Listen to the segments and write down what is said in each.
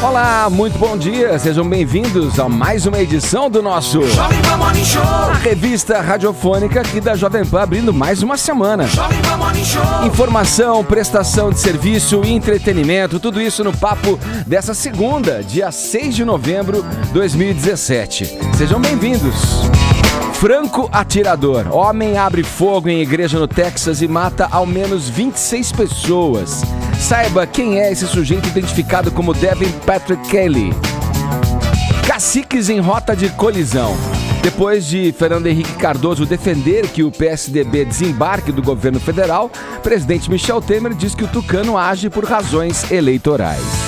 Olá, muito bom dia, sejam bem-vindos a mais uma edição do nosso Jovem Pan Morning Show. A revista radiofônica aqui da Jovem Pan, abrindo mais uma semana. Jovem Pan Morning Show. Informação, prestação de serviço, entretenimento, tudo isso no papo dessa segunda, dia 6 de novembro de 2017. Sejam bem-vindos. Franco atirador. Homem abre fogo em igreja no Texas e mata ao menos 26 pessoas. Saiba quem é esse sujeito identificado como Devin Patrick Kelly. Caciques em rota de colisão. Depois de Fernando Henrique Cardoso defender que o PSDB desembarque do governo federal, o presidente Michel Temer diz que o tucano age por razões eleitorais.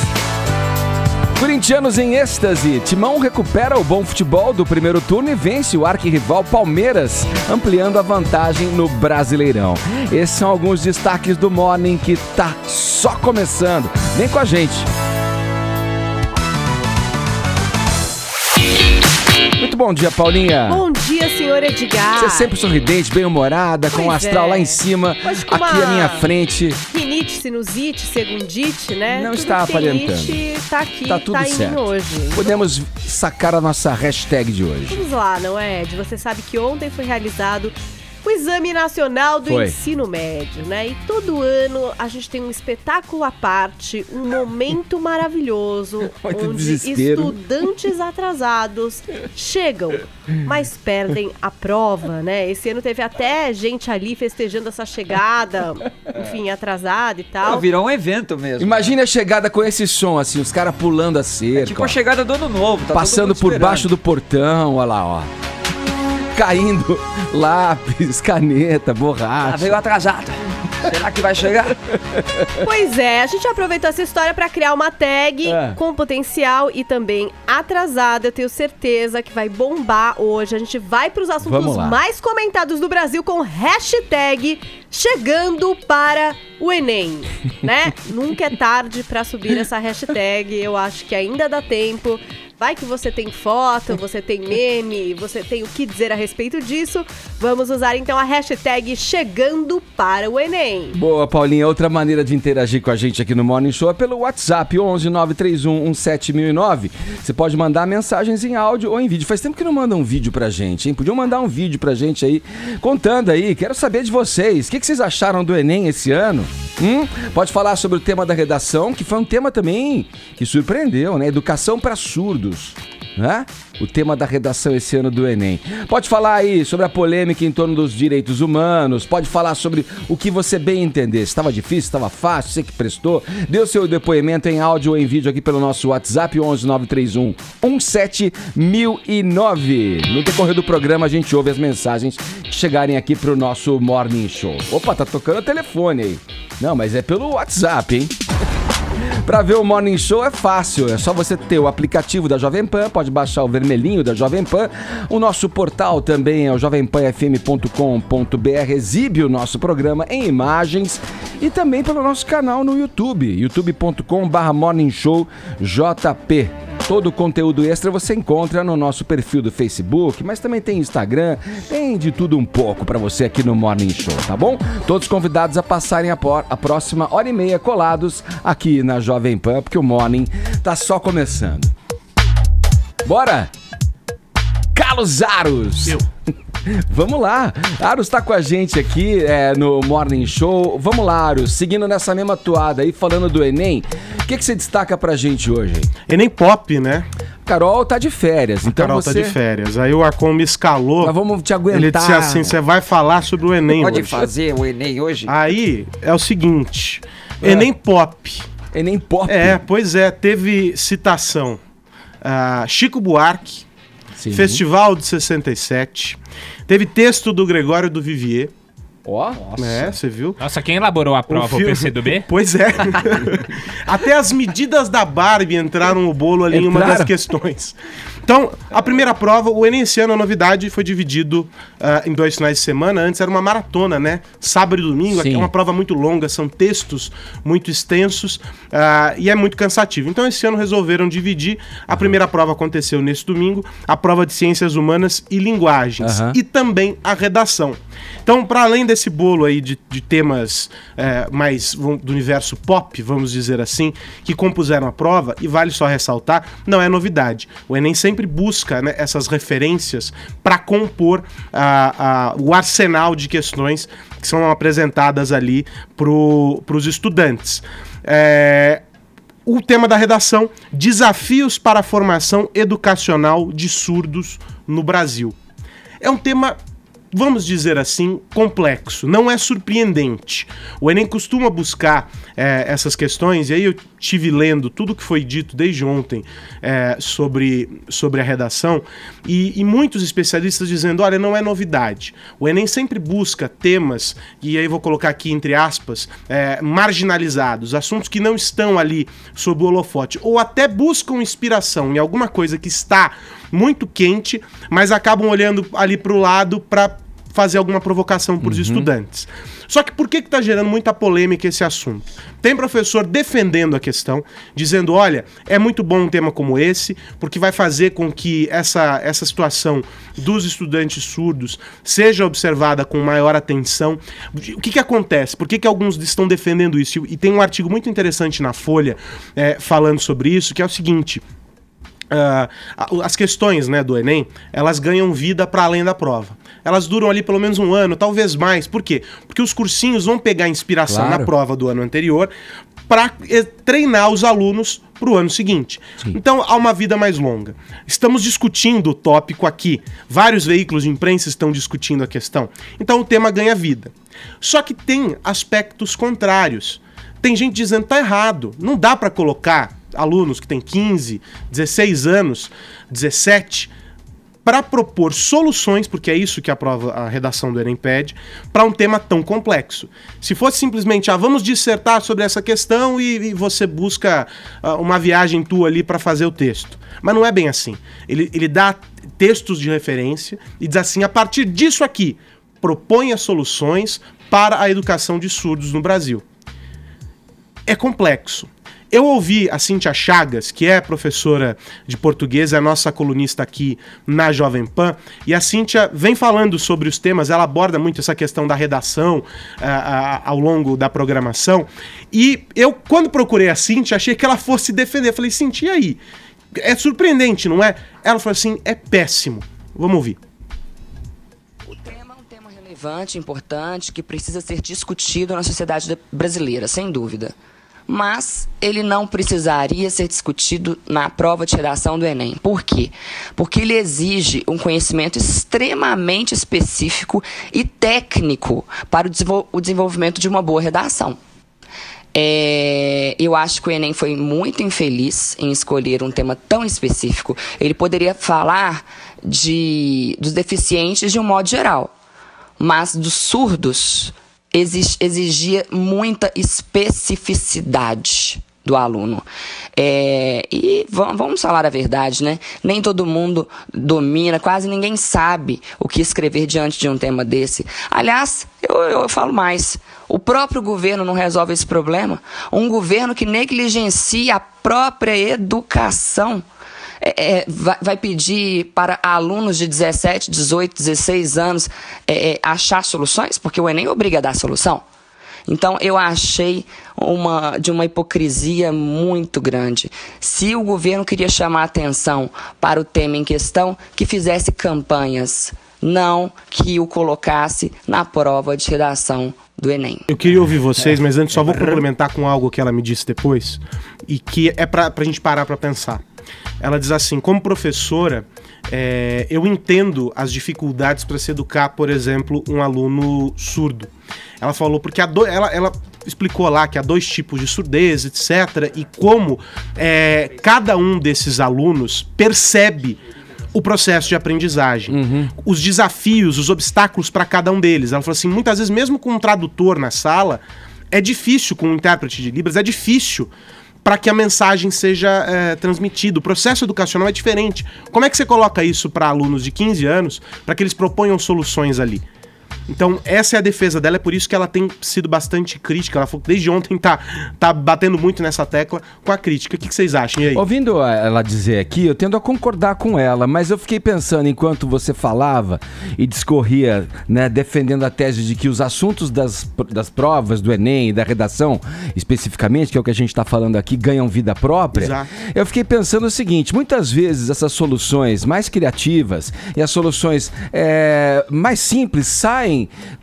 Corintianos em êxtase. Timão recupera o bom futebol do primeiro turno e vence o arquirrival Palmeiras, ampliando a vantagem no Brasileirão. Esses são alguns destaques do Morning que tá só começando. Vem com a gente. Muito bom dia, Paulinha. Bom dia, senhor Edgar. Você é sempre sorridente, bem-humorada, com o astral lá em cima, aqui à minha frente. Rinite, sinusite, segundite, né? Não está aparentando. Tá aqui, tá tudo tá certo. em mim hoje. Podemos sacar a nossa hashtag de hoje. Vamos lá, não é, Ed? Você sabe que ontem foi realizado o Exame Nacional do Ensino Médio, né? E todo ano a gente tem um espetáculo à parte, um momento maravilhoso, onde estudantes atrasados chegam, mas perdem a prova, né? Esse ano teve até gente ali festejando essa chegada, enfim, atrasada e tal. Virou um evento mesmo. Imagina a chegada com esse som, assim, os caras pulando a cerca. É tipo a chegada do Ano Novo. Tá passando por baixo do portão, olha lá, ó. Caindo lápis, caneta, borracha. Veio atrasado. Será que vai chegar? Pois é, a gente aproveitou essa história para criar uma tag com potencial e também atrasada. Eu tenho certeza que vai bombar hoje. A gente vai para os assuntos mais comentados do Brasil com hashtag chegando para o Enem, né? Nunca é tarde para subir essa hashtag. Eu acho que ainda dá tempo. Vai que você tem foto, você tem meme, você tem o que dizer a respeito disso. Vamos usar então a hashtag chegando para o Enem. Boa, Paulinha. Outra maneira de interagir com a gente aqui no Morning Show é pelo WhatsApp 11 931 17009. Você pode mandar mensagens em áudio ou em vídeo. Faz tempo que não manda um vídeo pra gente, hein? Podiam mandar um vídeo pra gente aí, contando aí. Quero saber de vocês. O que vocês acharam do Enem esse ano? Pode falar sobre o tema da redação, que foi um tema também que surpreendeu, né? Educação para surdos, né? O tema da redação esse ano do Enem. Pode falar aí sobre a polêmica em torno dos direitos humanos. Pode falar sobre o que você bem entender. Se estava difícil, se estava fácil, você que prestou. Dê o seu depoimento em áudio ou em vídeo aqui pelo nosso WhatsApp 11 931 17009. No decorrer do programa a gente ouve as mensagens que chegarem aqui pro nosso Morning Show. Opa, tá tocando o telefone aí. Não, mas é pelo WhatsApp, hein? Pra ver o Morning Show é fácil, é só você ter o aplicativo da Jovem Pan, pode baixar o vermelhinho da Jovem Pan. O nosso portal também é o jovempanfm.com.br, exibe o nosso programa em imagens e também pelo nosso canal no YouTube, youtube.com/morningshowjp. Todo o conteúdo extra você encontra no nosso perfil do Facebook, mas também tem Instagram, tem de tudo um pouco pra você aqui no Morning Show, tá bom? Todos convidados a passarem a próxima hora e meia colados aqui na Jovem Pan, porque o Morning tá só começando. Bora! Carlos Aros! Vamos lá, Aros tá com a gente aqui no Morning Show. Vamos lá, Aros, seguindo nessa mesma toada aí, falando do Enem, o que você destaca pra gente hoje? Enem Pop, né? Carol tá de férias, então Carol tá de férias. Aí o Arcon me escalou. Nós vamos te aguentar. Ele disse assim, você vai falar sobre o Enem Pode hoje. fazer o Enem hoje? Aí é o seguinte, Enem Pop. Enem Pop? Pois é, teve citação. Chico Buarque, Sim. Festival de 67. Teve texto do Gregório do Vivier. Ó, você viu? Nossa, quem elaborou a prova? O PCdoB? Pois é. Até as medidas da Barbie entraram no bolo ali em uma das questões. Então, a primeira prova, o Enem esse ano, a novidade, foi dividido em 2 finais de semana. Antes era uma maratona, né? Sábado e domingo, aqui é uma prova muito longa, são textos muito extensos e é muito cansativo. Então, esse ano resolveram dividir. A primeira prova aconteceu nesse domingo, a prova de Ciências Humanas e Linguagens. E também a redação. Então, para além desse bolo aí de temas mais do universo pop, vamos dizer assim, que compuseram a prova, e vale só ressaltar, não é novidade. O Enem sempre busca, né, essas referências para compor o arsenal de questões que são apresentadas ali para os estudantes. O tema da redação: desafios para a formação educacional de surdos no Brasil. É um tema, vamos dizer assim, complexo, não é surpreendente. O Enem costuma buscar essas questões, e aí eu estive lendo tudo que foi dito desde ontem sobre a redação, e muitos especialistas dizendo, olha, não é novidade. O Enem sempre busca temas, e aí vou colocar aqui entre aspas, marginalizados, assuntos que não estão ali sob o holofote, ou até buscam inspiração em alguma coisa que está muito quente, mas acabam olhando ali para o lado para fazer alguma provocação para os estudantes. Só que por que está gerando muita polêmica esse assunto? Tem professor defendendo a questão, dizendo, olha, é muito bom um tema como esse, porque vai fazer com que essa situação dos estudantes surdos seja observada com maior atenção. O que acontece? Por que alguns estão defendendo isso? E tem um artigo muito interessante na Folha falando sobre isso, que é o seguinte: as questões, né, do Enem, elas ganham vida para além da prova. Elas duram ali pelo menos um ano, talvez mais. Por quê? Porque os cursinhos vão pegar inspiração na prova do ano anterior para treinar os alunos para o ano seguinte. Então, há uma vida mais longa. Estamos discutindo o tópico aqui. Vários veículos de imprensa estão discutindo a questão. Então, o tema ganha vida. Só que tem aspectos contrários. Tem gente dizendo que tá errado. Não dá para colocar alunos que têm 15, 16 anos, 17, para propor soluções, porque é isso que a redação do Enem pede, para um tema tão complexo. Se fosse simplesmente, vamos dissertar sobre essa questão e você busca uma viagem tua ali para fazer o texto. Mas não é bem assim. Ele dá textos de referência e diz assim, a partir disso aqui, proponha soluções para a educação de surdos no Brasil. É complexo. Eu ouvi a Cíntia Chagas, que é professora de português, é a nossa colunista aqui na Jovem Pan, e a Cíntia vem falando sobre os temas, ela aborda muito essa questão da redação ao longo da programação, e eu, quando procurei a Cíntia, achei que ela fosse defender. Eu falei, Cíntia, e aí? É surpreendente, não é? Ela falou assim, é péssimo. Vamos ouvir. O tema é um tema relevante, importante, que precisa ser discutido na sociedade brasileira, sem dúvida. Mas ele não precisaria ser discutido na prova de redação do Enem. Por quê? Porque ele exige um conhecimento extremamente específico e técnico para o desenvolvimento de uma boa redação. Eu acho que o Enem foi muito infeliz em escolher um tema tão específico. Ele poderia falar dos deficientes de um modo geral, mas dos surdos exigia muita especificidade do aluno. E vamos falar a verdade, né? Nem todo mundo domina, quase ninguém sabe o que escrever diante de um tema desse. Aliás, eu falo mais, o próprio governo não resolve esse problema. Um governo que negligencia a própria educação vai pedir para alunos de 17, 18, 16 anos achar soluções, porque o Enem obriga a dar solução. Então, eu achei de uma hipocrisia muito grande. Se o governo queria chamar a atenção para o tema em questão, que fizesse campanhas, não que o colocasse na prova de redação do Enem. Eu queria ouvir vocês, mas antes só vou complementar com algo que ela me disse depois, e que é pra gente parar para pensar. Ela diz assim, como professora, eu entendo as dificuldades para se educar, por exemplo, um aluno surdo. Ela falou, porque ela explicou lá que há 2 tipos de surdez, etc. E como cada um desses alunos percebe o processo de aprendizagem, os desafios, os obstáculos para cada um deles. Ela falou assim, muitas vezes mesmo com um tradutor na sala, é difícil, com um intérprete de Libras, é difícil para que a mensagem seja transmitida. O processo educacional é diferente. Como é que você coloca isso para alunos de 15 anos, para que eles proponham soluções ali? Então, essa é a defesa dela, é por isso que ela tem sido bastante crítica. Ela falou que desde ontem tá batendo muito nessa tecla com a crítica. O que vocês acham? E aí? Ouvindo ela dizer aqui, eu tendo a concordar com ela, mas eu fiquei pensando, enquanto você falava e discorria, né, defendendo a tese de que os assuntos das provas do Enem e da redação, especificamente, que é o que a gente está falando aqui, ganham vida própria. Exato. Eu fiquei pensando o seguinte, muitas vezes essas soluções mais criativas e as soluções mais simples saem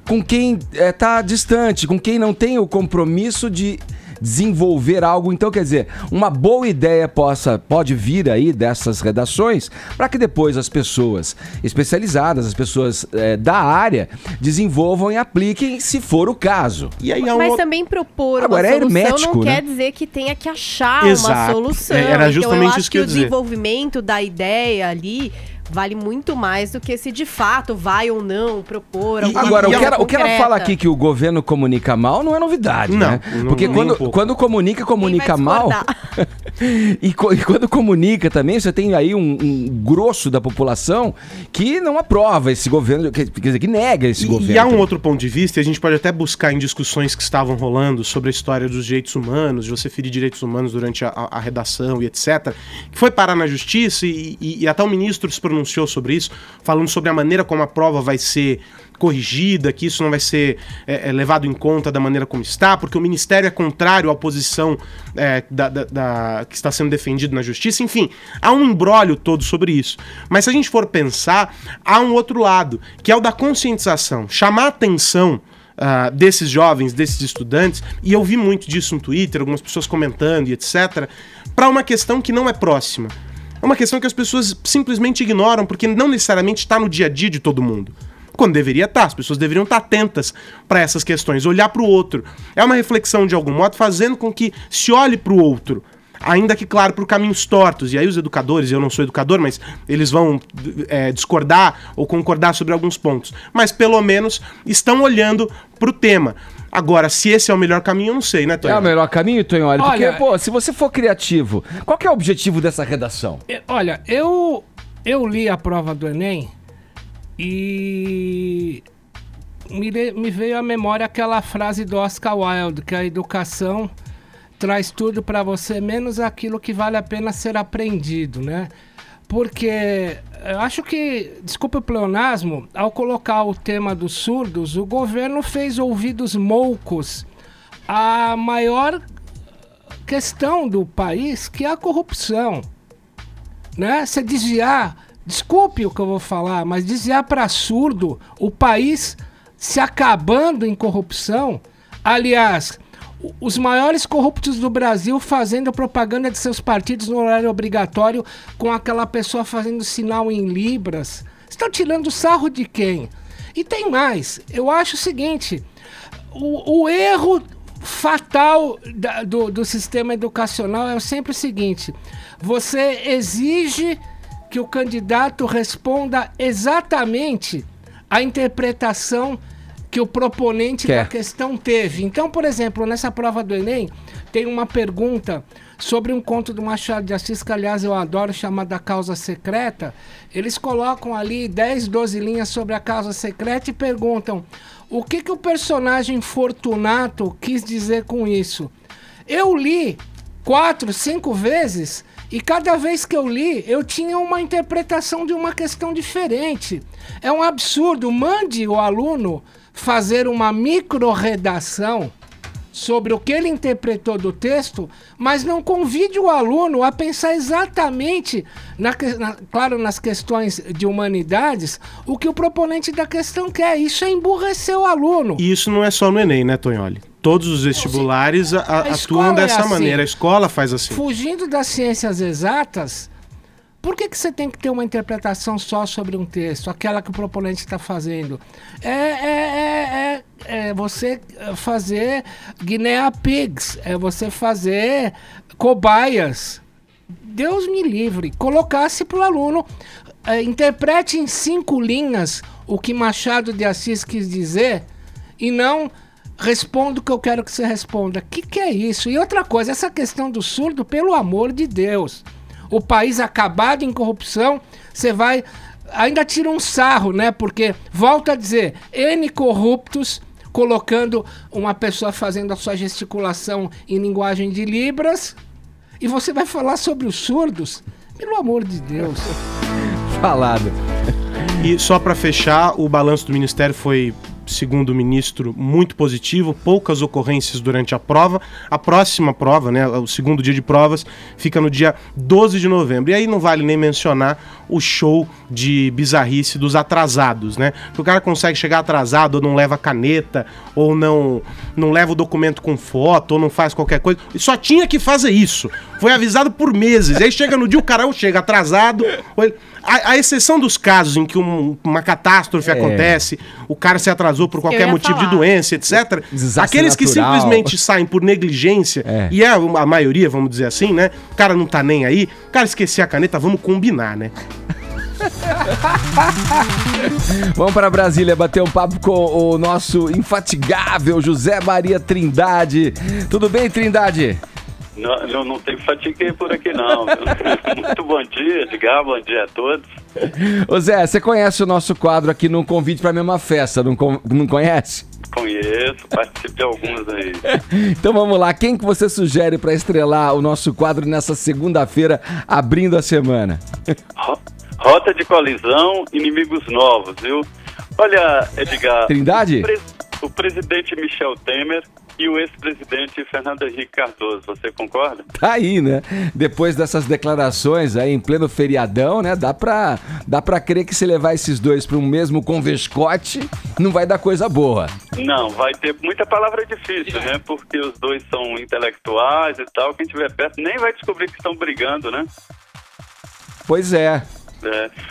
com quem está distante, com quem não tem o compromisso de desenvolver algo. Então, quer dizer, uma boa ideia pode vir aí dessas redações para que depois as pessoas especializadas, as pessoas da área, desenvolvam e apliquem, se for o caso. E aí mas também propor agora, uma solução hermético, não né? quer dizer que tenha que achar Exato. uma solução. Era justamente então, eu acho isso que eu ia o dizer. desenvolvimento da ideia ali vale muito mais do que se de fato vai ou não propor alguma Agora, coisa o que ela concreta. fala aqui que o governo comunica mal não é novidade, Não, né? não, Porque nem um pouco. quando comunica Quem vai mal. discordar? E quando comunica também, você tem aí um grosso da população que não aprova esse governo, quer dizer, que nega esse governo. E há um outro ponto de vista, e a gente pode até buscar em discussões que estavam rolando sobre a história dos direitos humanos, de você ferir direitos humanos durante a redação e etc., que foi parar na justiça e até o ministro se pronunciou sobre isso, falando sobre a maneira como a prova vai ser corrigida, que isso não vai ser levado em conta da maneira como está, porque o Ministério é contrário à posição que está sendo defendido na Justiça. Enfim, há um imbróglio todo sobre isso. Mas se a gente for pensar, há um outro lado, que é o da conscientização. Chamar a atenção desses jovens, desses estudantes, e eu vi muito disso no Twitter, algumas pessoas comentando e etc., para uma questão que não é próxima. É uma questão que as pessoas simplesmente ignoram, porque não necessariamente está no dia a dia de todo mundo. Quando deveria estar, as pessoas deveriam estar atentas para essas questões, olhar para o outro. É uma reflexão, de algum modo, fazendo com que se olhe para o outro, ainda que, claro, por caminhos tortos. E aí os educadores, eu não sou educador, mas eles vão discordar ou concordar sobre alguns pontos. Mas, pelo menos, estão olhando para o tema. Agora, se esse é o melhor caminho, eu não sei, né, Tonholi? É o melhor caminho, Tonholi? Porque, Olha, pô, se você for criativo, qual que é o objetivo dessa redação? Olha, eu li a prova do Enem e me veio à memória aquela frase do Oscar Wilde, que a educação traz tudo para você, menos aquilo que vale a pena ser aprendido, né? Porque eu acho que, desculpa o pleonasmo, ao colocar o tema dos surdos, o governo fez ouvidos moucos a maior questão do país, que é a corrupção, né? Se desviar, desculpe o que eu vou falar, mas desviar para surdo, o país se acabando em corrupção. Aliás, os maiores corruptos do Brasil fazendo propaganda de seus partidos no horário obrigatório, com aquela pessoa fazendo sinal em libras. Estão tirando sarro de quem? E tem mais, eu acho o seguinte, o erro fatal do sistema educacional é sempre o seguinte: você exige que o candidato responda exatamente a interpretação que o proponente da questão teve. Então, por exemplo, nessa prova do Enem, tem uma pergunta sobre um conto do Machado de Assis, que aliás eu adoro, chamado A Causa Secreta. Eles colocam ali 10, 12 linhas sobre a causa secreta e perguntam: o que o personagem Fortunato quis dizer com isso? Eu li 4, 5 vezes e cada vez que eu li, eu tinha uma interpretação de uma questão diferente. É um absurdo. Mande o aluno fazer uma micro-redação sobre o que ele interpretou do texto, mas não convide o aluno a pensar exatamente, claro, nas questões de humanidades, o que o proponente da questão quer. Isso é emburrecer o aluno. E isso não é só no Enem, né, Tonholi? Todos os vestibulares atuam dessa maneira, a escola faz assim. Fugindo das ciências exatas, por que você tem que ter uma interpretação só sobre um texto, aquela que o proponente está fazendo? É você fazer guinea pigs, é você fazer cobaias. Deus me livre. Colocasse para o aluno, interprete em 5 linhas o que Machado de Assis quis dizer e não responda o que eu quero que você responda. Que é isso? E outra coisa, essa questão do surdo, pelo amor de Deus. O país acabado em corrupção, você vai... Ainda tira um sarro, né? Porque, volto a dizer, N corruptos colocando uma pessoa fazendo a sua gesticulação em linguagem de Libras, e você vai falar sobre os surdos? Pelo amor de Deus. Falado. E só para fechar, o balanço do Ministério foi, segundo o ministro, muito positivo, poucas ocorrências durante a prova. A próxima prova, né, o segundo dia de provas, fica no dia 12 de novembro. E aí não vale nem mencionar o show de bizarrice dos atrasados, né? O cara consegue chegar atrasado, ou não leva caneta, ou não leva o documento com foto, ou não faz qualquer coisa. E só tinha que fazer isso. Foi avisado por meses. Aí chega no dia, o cara chega atrasado. A exceção dos casos em que uma catástrofe acontece, o cara se atrasou por qualquer motivo de doença, etc. Desastre Aqueles que natural. simplesmente saem por negligência, e é a maioria, vamos dizer assim, né? O cara não tá nem aí, o cara esquecer a caneta, vamos combinar, né? Vamos para Brasília bater um papo com o nosso infatigável José Maria Trindade. Tudo bem, Trindade? Não tem fatiga por aqui, não. Muito bom dia, Edgar, bom dia a todos. Ô Zé, você conhece o nosso quadro aqui no Convite para a Mesma Festa, não conhece? Conheço, participo de alguns aí. Então vamos lá, quem que você sugere para estrelar o nosso quadro nessa segunda-feira, abrindo a semana? Rota de colisão, inimigos novos, viu? Olha, Edgar... Trindade? O presidente Michel Temer e o ex-presidente Fernando Henrique Cardoso, você concorda? Tá aí, né? Depois dessas declarações aí em pleno feriadão, né? Dá pra crer que se levar esses dois para um mesmo convescote, não vai dar coisa boa. Não, vai ter muita palavra difícil, né? Porque os dois são intelectuais e tal, quem estiver perto nem vai descobrir que estão brigando, né? Pois é.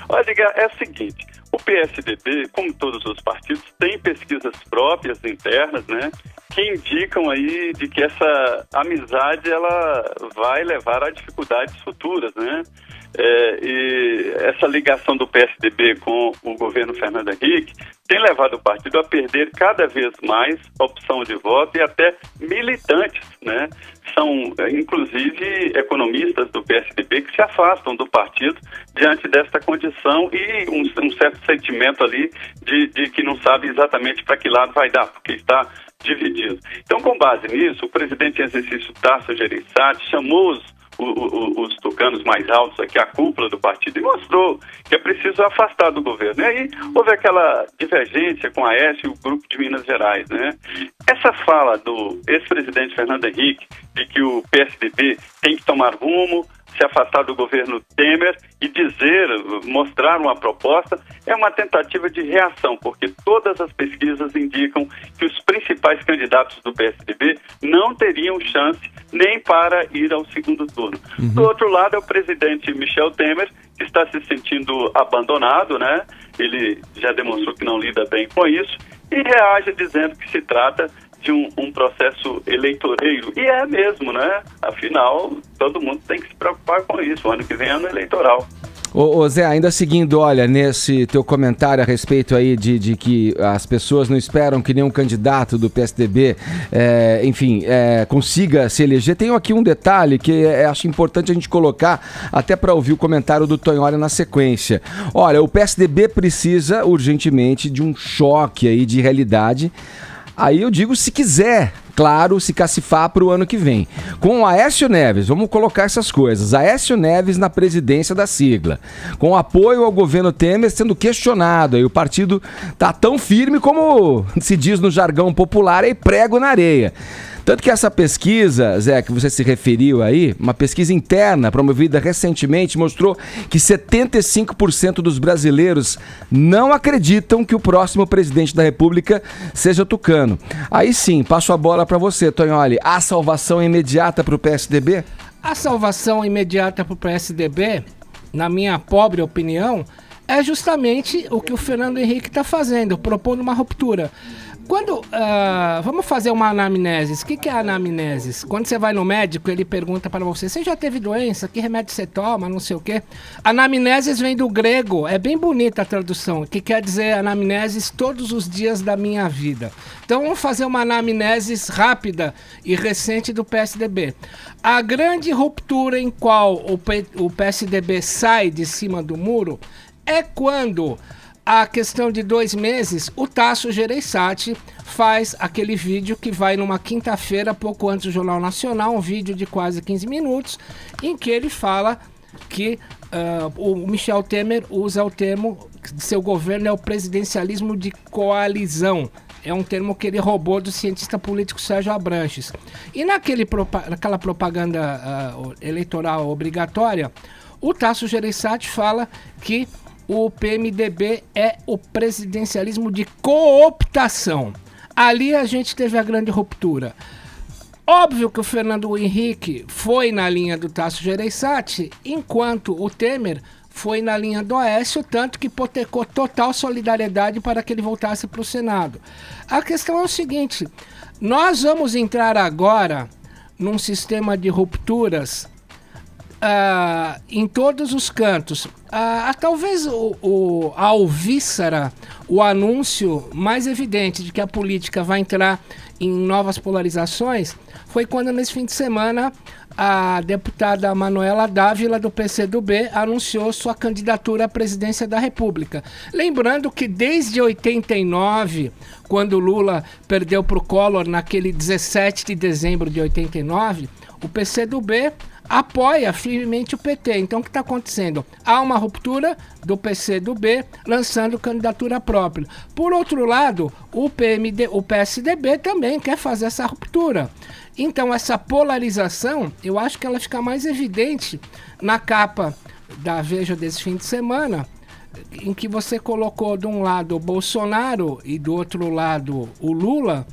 Olha, Edgar, é o seguinte... O PSDB, como todos os partidos, tem pesquisas próprias internas, né, que indicam aí de que essa amizade ela vai levar a dificuldades futuras, né? E essa ligação do PSDB com o governo Fernando Henrique tem levado o partido a perder cada vez mais opção de voto e até militantes, né? São, inclusive, economistas do PSDB que se afastam do partido diante desta condição e um certo sentimento ali de que não sabe exatamente para que lado vai dar, porque está dividido. Então, com base nisso, o presidente em exercício Tasso Gereissati chamou os tucanos mais altos aqui, a cúpula do partido, e mostrou que é preciso afastar do governo. E aí houve aquela divergência com a Aécio e o grupo de Minas Gerais, né? Essa fala do ex-presidente Fernando Henrique de que o PSDB tem que tomar rumo, se afastar do governo Temer e mostrar uma proposta, é uma tentativa de reação, porque todas as pesquisas indicam que os principais candidatos do PSDB não teriam chance nem para ir ao segundo turno. Do outro lado é o presidente Michel Temer, que está se sentindo abandonado, né? Ele já demonstrou que não lida bem com isso e reage dizendo que se trata de um processo eleitoreiro. E é mesmo, né? Afinal, todo mundo tem que se preocupar com isso. O ano que vem é ano eleitoral. Ô Zé, ainda seguindo, olha, nesse teu comentário a respeito aí de que as pessoas não esperam que nenhum candidato do PSDB, consiga se eleger, tenho aqui um detalhe que acho importante a gente colocar, até para ouvir o comentário do Tonholi na sequência. Olha, o PSDB precisa urgentemente de um choque aí de realidade. Aí eu digo, se quiser, claro, se cacifar para o ano que vem. Com o Aécio Neves, vamos colocar essas coisas. Aécio Neves na presidência da sigla. Com apoio ao governo Temer sendo questionado. Aí o partido tá tão firme como se diz no jargão popular, aí prego na areia. Tanto que essa pesquisa, Zé, que você se referiu aí, uma pesquisa interna promovida recentemente, mostrou que 75% dos brasileiros não acreditam que o próximo presidente da República seja tucano. Aí sim, passo a bola para você, Tonholi. A salvação imediata para o PSDB? A salvação imediata para o PSDB, na minha pobre opinião, é justamente o que o Fernando Henrique está fazendo, propondo uma ruptura. Quando, vamos fazer uma anamnese. O que é a anamnese? Quando você vai no médico, ele pergunta para você, você já teve doença? Que remédio você toma? Não sei o quê. Anamnese vem do grego, é bem bonita a tradução, que quer dizer anamnese todos os dias da minha vida. Então vamos fazer uma anamnese rápida e recente do PSDB. A grande ruptura em qual o PSDB sai de cima do muro é quando... A questão de 2 meses, o Tasso Gereissati faz aquele vídeo que vai numa quinta-feira, pouco antes do Jornal Nacional, um vídeo de quase 15 minutos, em que ele fala que o Michel Temer usa o termo de seu governo é o presidencialismo de coalizão. É um termo que ele roubou do cientista político Sérgio Abranches. E naquela propaganda eleitoral obrigatória, o Tasso Gereissati fala que o PMDB é o presidencialismo de cooptação. Ali a gente teve a grande ruptura. Óbvio que o Fernando Henrique foi na linha do Tasso Gereissati, enquanto o Temer foi na linha do Aécio, tanto que hipotecou total solidariedade para que ele voltasse para o Senado. A questão é o seguinte, nós vamos entrar agora num sistema de rupturas em todos os cantos. Talvez a alvíssara, o anúncio mais evidente de que a política vai entrar em novas polarizações foi quando nesse fim de semana a deputada Manuela Dávila do PCdoB anunciou sua candidatura à presidência da República. Lembrando que desde 89, quando Lula perdeu para o Collor naquele 17 de dezembro de 89, o PCdoB apoia firmemente o PT. Então o que está acontecendo? Há uma ruptura do PCdoB lançando candidatura própria. Por outro lado, o PSDB também quer fazer essa ruptura. Então essa polarização, eu acho que ela fica mais evidente na capa da Veja desse fim de semana, em que você colocou de um lado o Bolsonaro e do outro lado o Lula,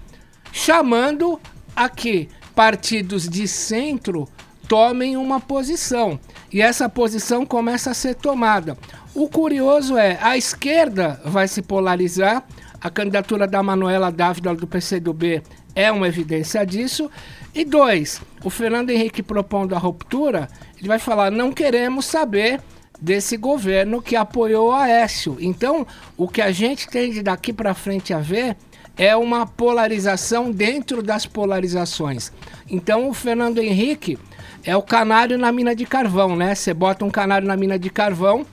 chamando a que partidos de centro tomem uma posição. E essa posição começa a ser tomada. O curioso é, a esquerda vai se polarizar, a candidatura da Manuela Dávila do PCdoB é uma evidência disso. E 2, o Fernando Henrique propondo a ruptura, ele vai falar, não queremos saber desse governo que apoiou o Aécio. Então, o que a gente tem de daqui para frente a ver é uma polarização dentro das polarizações. Então, o Fernando Henrique é o canário na mina de carvão, né? Você bota um canário na mina de carvão,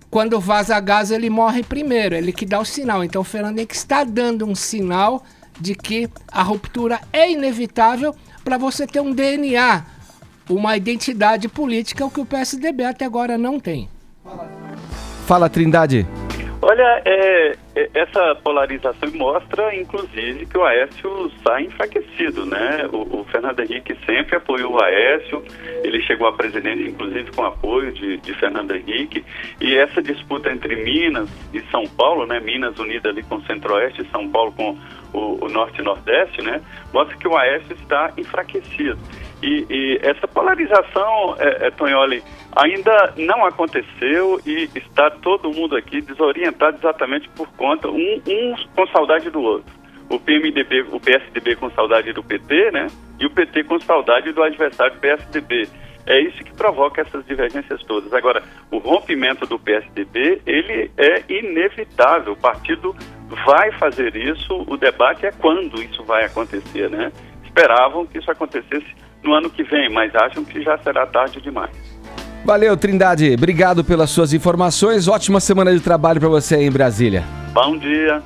quando vaza gás ele morre primeiro, ele que dá o sinal. Então, o Fernando Henrique está dando um sinal de que a ruptura é inevitável para você ter um DNA, uma identidade política, o que o PSDB até agora não tem. Fala, Trindade. Olha, essa polarização mostra, inclusive, que o Aécio sai enfraquecido, né? O Fernando Henrique sempre apoiou o Aécio, ele chegou à presidência, inclusive, com apoio de Fernando Henrique, e essa disputa entre Minas e São Paulo, né? Minas unida ali com o Centro-Oeste e São Paulo com o Norte e Nordeste, né? Mostra que o Aécio está enfraquecido. E essa polarização, Tonholi, ainda não aconteceu e está todo mundo aqui desorientado exatamente por conta, um com saudade do outro. O PSDB com saudade do PT, né? E o PT com saudade do adversário PSDB. É isso que provoca essas divergências todas. Agora, o rompimento do PSDB, ele é inevitável. O partido vai fazer isso, o debate é quando isso vai acontecer, né? Esperavam que isso acontecesse no ano que vem, mas acham que já será tarde demais. Valeu, Trindade. Obrigado pelas suas informações. Ótima semana de trabalho para você aí em Brasília. Bom dia.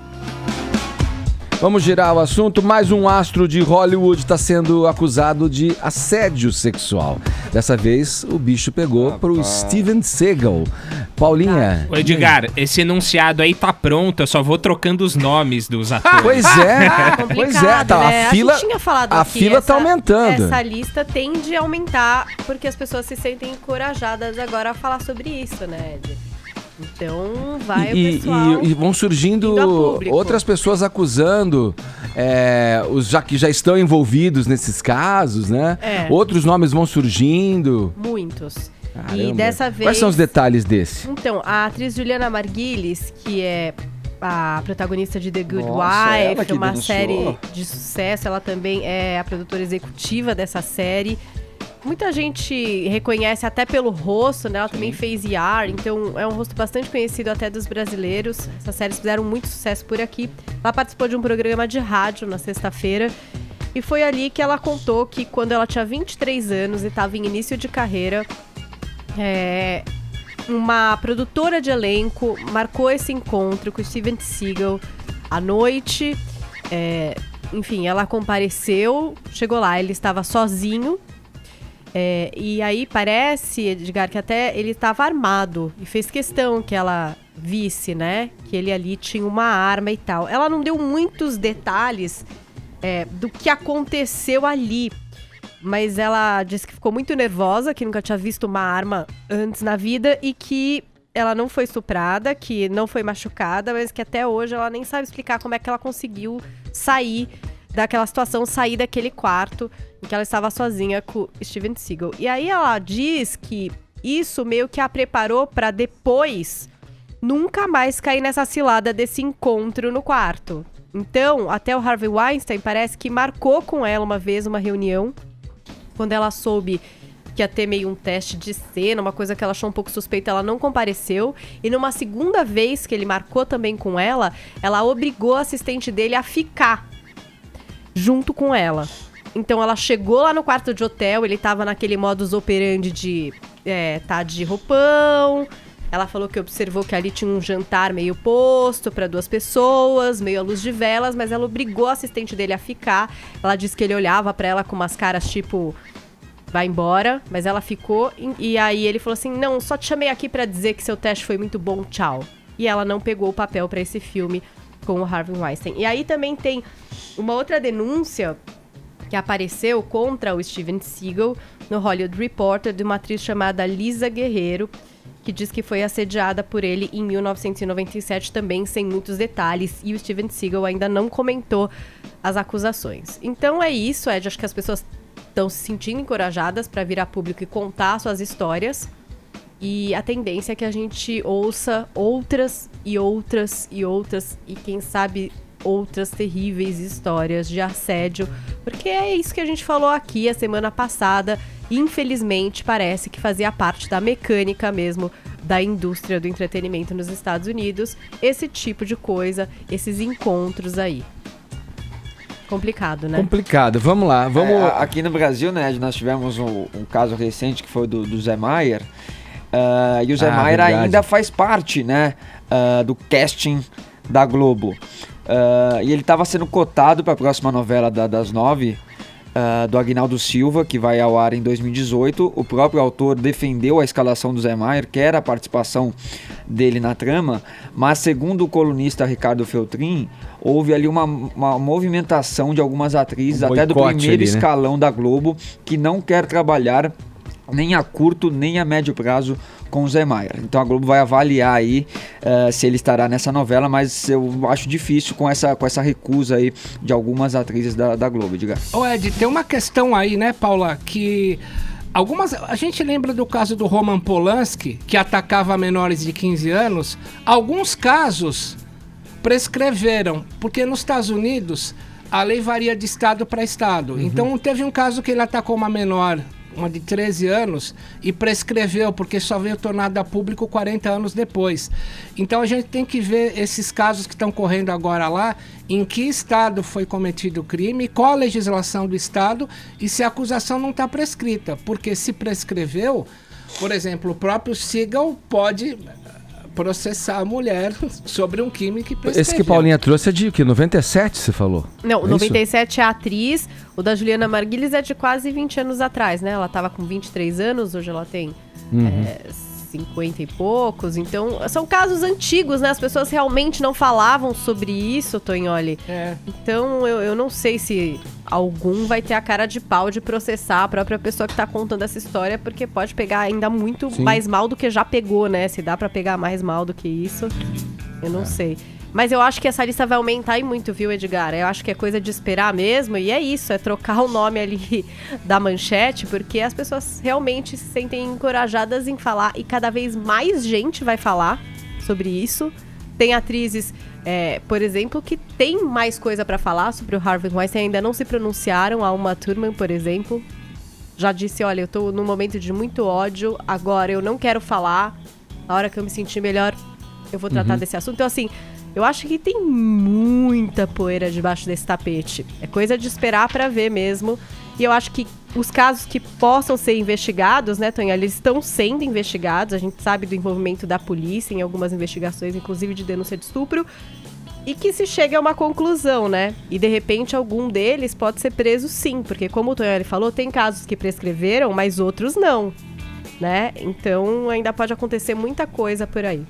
Vamos girar o assunto. Mais um astro de Hollywood está sendo acusado de assédio sexual. Dessa vez, o bicho pegou pro Steven Seagal. Paulinha. Ô, Edgar, esse enunciado aí tá pronto, eu só vou trocando os nomes dos atores. Pois é, pois é, tá, né? a fila, gente tinha falado a aqui, fila tá aumentando. Essa lista tende a aumentar porque as pessoas se sentem encorajadas agora a falar sobre isso, né, Ed? Então vai o pessoal e vão surgindo outras pessoas acusando os que já estão envolvidos nesses casos, né? Outros nomes vão surgindo. Muitos. Caramba. E dessa vez... Quais são os detalhes desse? Então, a atriz Juliana Margulies, que é a protagonista de The Good Nossa, ela Wife, que uma denunciou. série de sucesso, ela também é a produtora executiva dessa série. Muita gente reconhece até pelo rosto, né? Ela também fez ER, então é um rosto bastante conhecido até dos brasileiros. Essas séries fizeram muito sucesso por aqui. Ela participou de um programa de rádio na sexta-feira e foi ali que ela contou que quando ela tinha 23 anos e estava em início de carreira, uma produtora de elenco marcou esse encontro com o Steven Seagal à noite. Enfim, ela compareceu, chegou lá, ele estava sozinho. E aí parece, Edgar, que até ele estava armado e fez questão que ela visse, né? Que ele ali tinha uma arma e tal. Ela não deu muitos detalhes do que aconteceu ali, mas ela disse que ficou muito nervosa, que nunca tinha visto uma arma antes na vida e que ela não foi estuprada, que não foi machucada, mas que até hoje ela nem sabe explicar como é que ela conseguiu sair daquela situação, sair daquele quarto em que ela estava sozinha com o Steven Seagal. E aí ela diz que isso meio que a preparou para depois nunca mais cair nessa cilada desse encontro no quarto. Então, até o Harvey Weinstein parece que marcou com ela uma vez uma reunião, quando ela soube que ia ter meio um teste de cena, uma coisa que ela achou um pouco suspeita, ela não compareceu. E numa segunda vez que ele marcou também com ela obrigou a assistente dele a ficar junto com ela. Então ela chegou lá no quarto de hotel, ele tava naquele modus operandi de tá de roupão. Ela falou que observou que ali tinha um jantar meio posto para 2 pessoas, meio à luz de velas, mas ela obrigou a assistente dele a ficar. Ela disse que ele olhava para ela com umas caras tipo, vai embora, mas ela ficou. E aí ele falou assim, não, só te chamei aqui para dizer que seu teste foi muito bom, tchau. E ela não pegou o papel para esse filme com o Harvey Weinstein. E aí também tem uma outra denúncia que apareceu contra o Steven Seagal no Hollywood Reporter, de uma atriz chamada Lisa Guerreiro, que diz que foi assediada por ele em 1997, também sem muitos detalhes, e o Steven Seagal ainda não comentou as acusações. Então é isso, Ed, acho que as pessoas estão se sentindo encorajadas para vir a público e contar suas histórias, e a tendência é que a gente ouça outras e outras e outras, e quem sabe outras terríveis histórias de assédio, porque é isso que a gente falou aqui a semana passada. Infelizmente, parece que fazia parte da mecânica mesmo da indústria do entretenimento nos Estados Unidos, esse tipo de coisa, esses encontros aí. Complicado, né? Complicado. Vamos lá. Aqui no Brasil, né, nós tivemos um caso recente que foi do Zé Maier. E o Zé Maier verdade. ainda faz parte, né, do casting da Globo. E ele estava sendo cotado para a próxima novela das 9, do Aguinaldo Silva, que vai ao ar em 2018. O próprio autor defendeu a escalação do Zé Maier, quer a participação dele na trama, mas segundo o colunista Ricardo Feltrin, houve ali uma movimentação de algumas atrizes, até do primeiro escalão da Globo, que não quer trabalhar nem a curto nem a médio prazo com o Zé Maier. Então a Globo vai avaliar aí se ele estará nessa novela, mas eu acho difícil com essa recusa aí de algumas atrizes da Globo, diga. Ô Ed, tem uma questão aí, né, Paula, que a gente lembra do caso do Roman Polanski, que atacava menores de 15 anos. Alguns casos prescreveram, porque nos Estados Unidos a lei varia de estado para estado. Uhum. Então teve um caso que ele atacou uma menor, uma de 13 anos, e prescreveu, porque só veio tornado a público 40 anos depois. Então a gente tem que ver esses casos que estão correndo agora lá, em que estado foi cometido o crime, qual a legislação do estado e se a acusação não está prescrita. Porque se prescreveu, por exemplo, o próprio Seagal pode processar a mulher sobre um crime que prescreveu. Esse que Paulinha trouxe é de que 97, você falou? Não, 97 é a atriz. O da Juliana Margulies é de quase 20 anos atrás, né? Ela estava com 23 anos, hoje ela tem 50 e poucos. Então, são casos antigos, né? As pessoas realmente não falavam sobre isso, Tonholi. Então, eu não sei se algum vai ter a cara de pau de processar a própria pessoa que tá contando essa história, porque pode pegar ainda muito mais mal do que já pegou, né? Se dá pra pegar mais mal do que isso, eu não sei. Mas eu acho que essa lista vai aumentar e muito, viu, Edgar? Eu acho que é coisa de esperar mesmo, e é isso, é trocar o nome ali da manchete, porque as pessoas realmente se sentem encorajadas em falar, e cada vez mais gente vai falar sobre isso. Tem atrizes, por exemplo, que tem mais coisa pra falar sobre o Harvey Weinstein, ainda não se pronunciaram. A Uma Thurman, por exemplo, já disse, olha, eu tô num momento de muito ódio, agora eu não quero falar, a hora que eu me sentir melhor, eu vou tratar desse assunto. Então, assim, eu acho que tem muita poeira debaixo desse tapete. É coisa de esperar pra ver mesmo. E eu acho que os casos que possam ser investigados, né, Tonha, eles estão sendo investigados. A gente sabe do envolvimento da polícia em algumas investigações, inclusive de denúncia de estupro. E que se chegue a uma conclusão, né? E de repente algum deles pode ser preso sim. Porque como o Tonha falou, tem casos que prescreveram, mas outros não, né? Então ainda pode acontecer muita coisa por aí.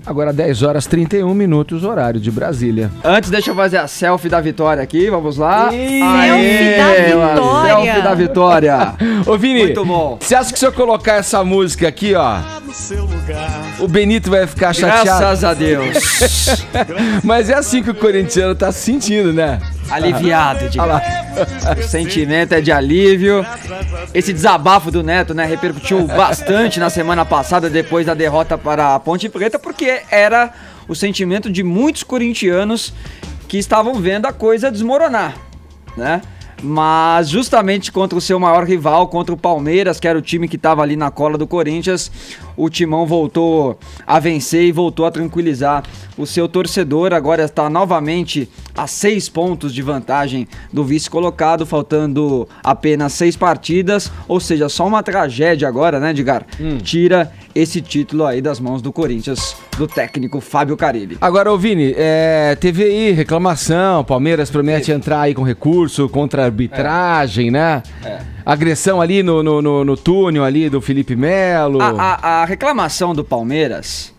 Agora 10 horas 31 minutos, horário de Brasília. Antes, deixa eu fazer a selfie da vitória aqui, vamos lá. Selfie da vitória. Selfie da vitória. Ô Vini, muito bom. Você acha que se eu colocar essa música aqui, ó, o Benito vai ficar chateado? Graças a Deus. Mas é assim que o corintiano tá se sentindo, né? Aliviado, o sentimento é de alívio. Esse desabafo do Neto, né, repercutiu bastante na semana passada, depois da derrota para a Ponte Preta, porque era o sentimento de muitos corintianos que estavam vendo a coisa desmoronar, né? Mas justamente contra o seu maior rival, contra o Palmeiras, que era o time que estava ali na cola do Corinthians, o Timão voltou a vencer e voltou a tranquilizar o seu torcedor. Agora está novamente a 6 pontos de vantagem do vice-colocado, faltando apenas 6 partidas, ou seja, só uma tragédia agora, né, Edgar? Tira esse título aí das mãos do Corinthians, do técnico Fábio Carille. Agora, ô Vini, teve aí reclamação, Palmeiras promete entrar aí com recurso contra a arbitragem, né? Agressão ali no túnel ali do Felipe Melo. A reclamação do Palmeiras,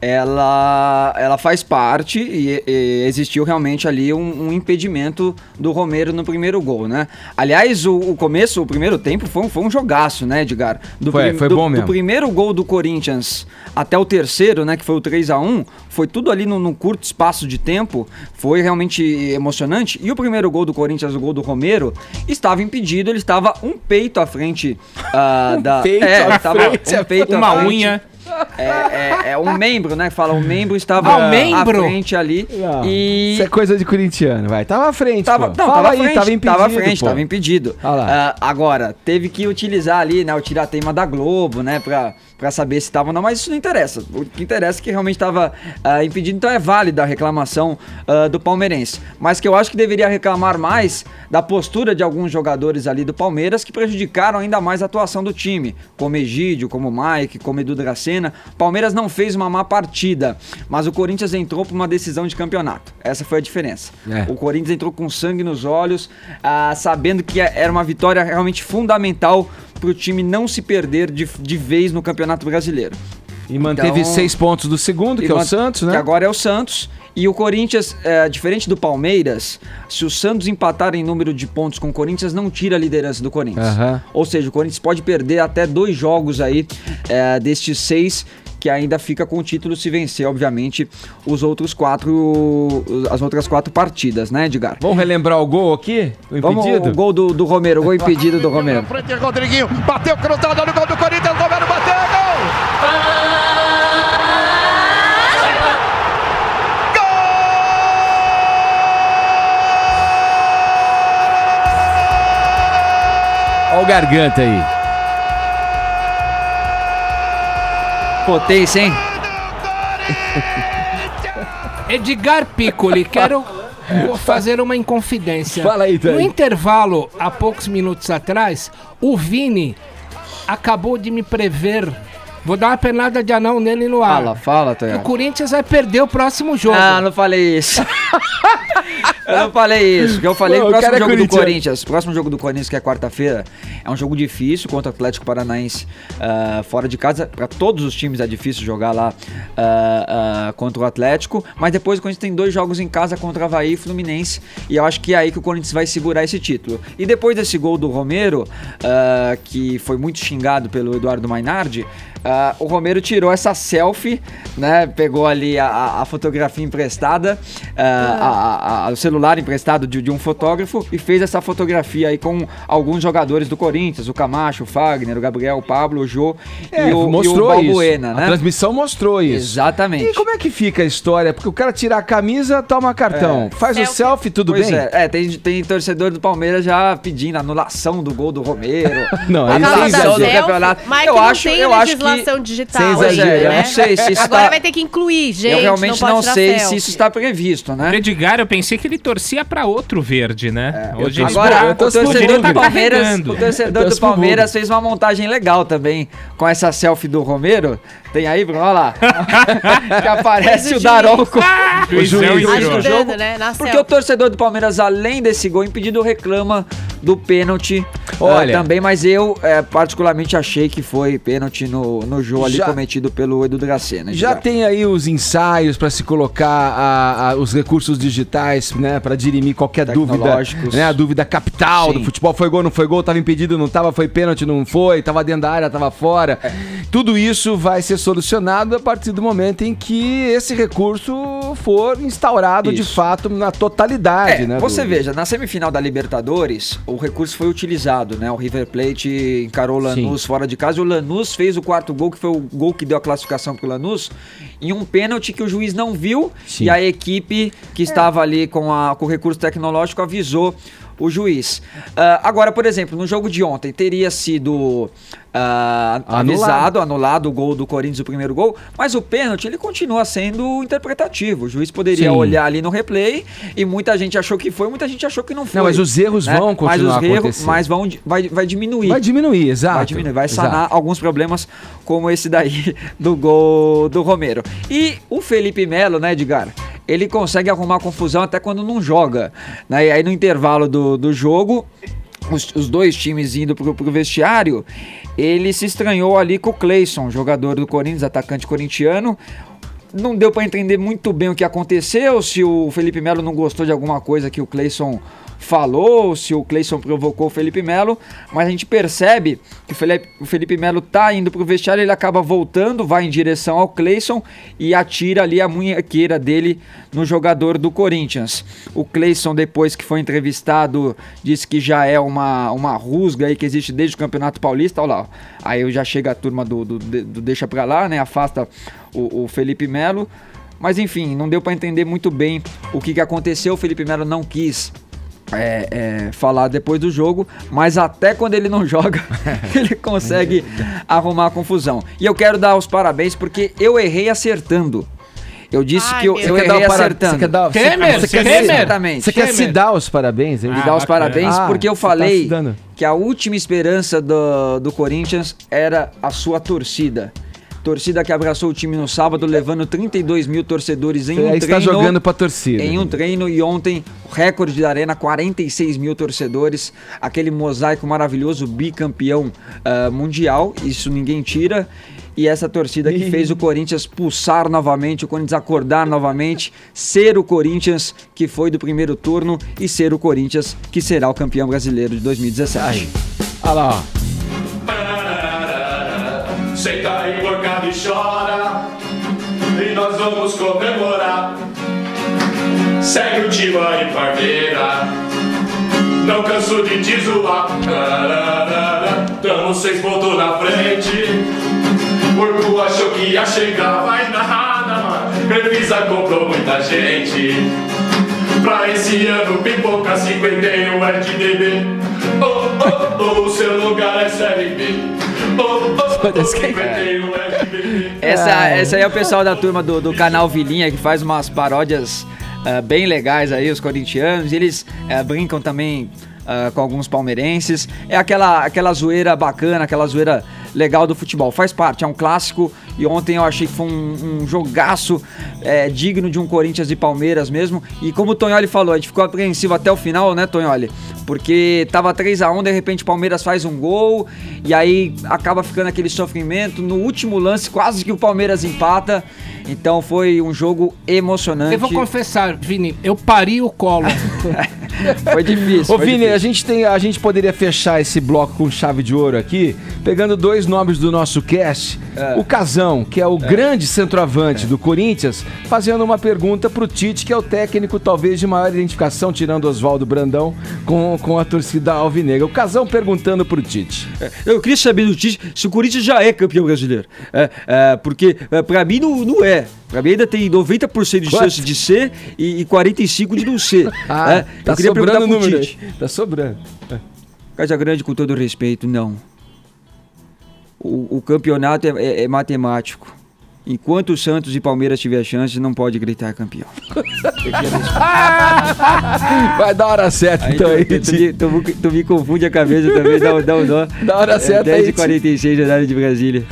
ela faz parte e existiu realmente ali um impedimento do Romero no primeiro gol, né? Aliás, o primeiro tempo foi um jogaço, né, Edgar? Foi bom mesmo. Do primeiro gol do Corinthians até o terceiro, né, que foi o 3-1, foi tudo ali num curto espaço de tempo, foi realmente emocionante. E o primeiro gol do Corinthians, o gol do Romero, estava impedido, ele estava um peito à frente uma unha. Um membro, né? Fala, um membro estava à frente ali. E... Isso é coisa de corintiano, vai. Tava à frente, tava impedido. Tava impedido. Agora, teve que utilizar ali, né, o tiratema da Globo, né, pra saber se tava ou não, mas isso não interessa. O que interessa é que realmente estava impedido, então é válida a reclamação do palmeirense. Mas que eu acho que deveria reclamar mais da postura de alguns jogadores ali do Palmeiras que prejudicaram ainda mais a atuação do time, como Egídio, como Mike, como Edu Dracena. Palmeiras não fez uma má partida, mas o Corinthians entrou para uma decisão de campeonato. Essa foi a diferença. O Corinthians entrou com sangue nos olhos, sabendo que era uma vitória realmente fundamental para o time não se perder de vez no Campeonato Brasileiro. E manteve 6 pontos do segundo, que é o Santos, né? Que agora é o Santos. E o Corinthians, diferente do Palmeiras, se o Santos empatar em número de pontos com o Corinthians, não tira a liderança do Corinthians. Ou seja, o Corinthians pode perder até 2 jogos aí destes 6, que ainda fica com o título se vencer, obviamente, as outras 4 partidas, né, Edgar? Vamos relembrar o gol aqui? O impedido? O gol do Romero, o gol impedido do Romero. Frente, Rodriguinho, bateu cruzado no gol do Corinthians, Romero bateu, gol! Olha o Garganta aí. Potência, hein? Edgar Piccoli, quero fazer uma inconfidência. Fala aí, Tânia. No intervalo, há poucos minutos atrás, o Vini acabou de me prever. Vou dar uma pernada de anão nele no ar. Fala, Tonhão. O Corinthians vai perder o próximo jogo. Não falei isso. Eu não falei isso. Eu falei que o próximo jogo do Corinthians, que é quarta-feira, é um jogo difícil contra o Atlético Paranaense fora de casa. Para todos os times é difícil jogar lá contra o Atlético. Mas depois o Corinthians tem 2 jogos em casa contra Avaí e Fluminense. E eu acho que é aí que o Corinthians vai segurar esse título. E depois desse gol do Romero, que foi muito xingado pelo Eduardo Mainardi, o Romero tirou essa selfie, né? Pegou ali a fotografia emprestada, o celular emprestado de um fotógrafo e fez essa fotografia aí com alguns jogadores do Corinthians, o Camacho, o Fagner, o Gabriel, o Pablo, o Jô e o Balbuena, né? A transmissão mostrou isso. Exatamente. E como é que fica a história? Porque o cara tira a camisa, toma cartão, faz o selfie, tudo bem? Tem torcedor do Palmeiras já pedindo anulação do gol do Romero. Não, anulação do campeonato. Mas eu acho que digital. Sem exagero, eu não sei se isso agora vai ter que incluir, gente. Eu realmente não sei se isso está previsto, né? O Edgar, eu pensei que ele torcia pra outro verde, né? Hoje agora, o torcedor do Palmeiras fez uma montagem legal também com essa selfie do Romero. Tem aí, Bruno, olha lá. Que aparece o Daronco, o juiz do jogo. Né? Porque o torcedor do Palmeiras, além desse gol impedido, reclama do pênalti também, mas eu particularmente achei que foi pênalti no jogo ali cometido pelo Edu Dracena. Já tem aí os ensaios para se colocar os recursos digitais, né, para dirimir qualquer dúvida, né, a dúvida capital do futebol, foi gol, não foi gol, tava impedido, não tava, foi pênalti, não foi, tava dentro da área, tava fora. Tudo isso vai ser solucionado a partir do momento em que esse recurso for instaurado de fato na totalidade, né? Você veja, na semifinal da Libertadores, o recurso foi utilizado, né? O River Plate encarou o Lanús fora de casa e o Lanús fez o 4º gol, que foi o gol que deu a classificação pro Lanús, em um pênalti que o juiz não viu e a equipe que estava ali com o recurso tecnológico avisou o juiz. Agora, por exemplo, no jogo de ontem teria sido anulado o gol do Corinthians, o primeiro gol, mas o pênalti ele continua sendo interpretativo. O juiz poderia olhar ali no replay e muita gente achou que foi, muita gente achou que não foi. Não, mas os erros vão continuar acontecendo. Mas vai diminuir. Vai diminuir, exato. Vai diminuir, vai sanar alguns problemas como esse daí do gol do Romero. E o Felipe Melo, né, Edgar? Ele consegue arrumar confusão até quando não joga, né? E aí no intervalo do jogo, os dois times indo pro vestiário, ele se estranhou ali com o Cleison, jogador do Corinthians, atacante corintiano. Não deu para entender muito bem o que aconteceu, se o Felipe Melo não gostou de alguma coisa que o Cleison falou, se o Cleison provocou o Felipe Melo, mas a gente percebe que o Felipe Melo tá indo pro vestiário, ele acaba voltando, vai em direção ao Cleison e atira ali a munhequeira dele no jogador do Corinthians. O Cleison, depois que foi entrevistado, disse que já é uma rusga aí que existe desde o Campeonato Paulista, olha lá, aí já chega a turma do deixa pra lá, né, afasta o Felipe Melo, mas enfim, não deu para entender muito bem o que aconteceu, o Felipe Melo não quis falar depois do jogo, mas até quando ele não joga, ele consegue arrumar a confusão. E eu quero dar os parabéns porque eu errei acertando. Eu disse que eu errei acertando. Você quer se dar os parabéns? Me dar os parabéns porque eu falei que a última esperança do Corinthians era a sua torcida. Torcida que abraçou o time no sábado, levando 32 mil torcedores em um treino. Está jogando pra torcida. Em um treino, e ontem, o recorde da Arena, 46 mil torcedores. Aquele mosaico maravilhoso, bicampeão mundial, isso ninguém tira. E essa torcida que fez o Corinthians pulsar novamente, o Corinthians acordar novamente, ser o Corinthians que foi do primeiro turno e ser o Corinthians que será o campeão brasileiro de 2017. Olha lá, ó. Senta aí, porcada, e chora, e nós vamos comemorar. Segue o Timão e Parmeira, não canso de te zoar. Tamo 6 pontos na frente, Porco achou que ia chegar, vai nada, mano. Revisa comprou muita gente, pra esse ano pipoca 51 é de bebê. O seu lugar é Série B. Essa aí é o pessoal da turma do canal Vilinha, que faz umas paródias bem legais aí, os corintianos. Eles brincam também com alguns palmeirenses. É aquela zoeira bacana, aquela zoeira legal do futebol. Faz parte, é um clássico E ontem eu achei que foi um jogaço digno de um Corinthians e Palmeiras mesmo. E como o Tonholi falou, a gente ficou apreensivo até o final, né, Tonholi? Porque tava 3-1, de repente o Palmeiras faz um gol e aí acaba ficando aquele sofrimento. No último lance, quase que o Palmeiras empata. Então foi um jogo emocionante. Eu vou confessar, Vini, eu pari o colo. Foi difícil. Ô, Vini, a gente poderia fechar esse bloco com chave de ouro aqui, pegando 2 nomes do nosso cast. O Casão, que é o grande centroavante do Corinthians, fazendo uma pergunta pro Tite, que é o técnico talvez de maior identificação, tirando Oswaldo Brandão, com a torcida alvinegra. O Casão perguntando pro Tite. Eu queria saber do Tite se o Corinthians já é campeão brasileiro. Porque pra mim não é. Pra mim ainda tem 90% de chance de ser e 45% de não ser. Tá sobrando o número aí. Tá sobrando. Casagrande, com todo respeito, não. O campeonato é matemático. Enquanto o Santos e Palmeiras tiver chance, não pode gritar campeão. Vai dar a hora certa, aí, então. Tu me confunde a cabeça também, dá um nó. Da hora certa aí. 10h46, horário de Brasília.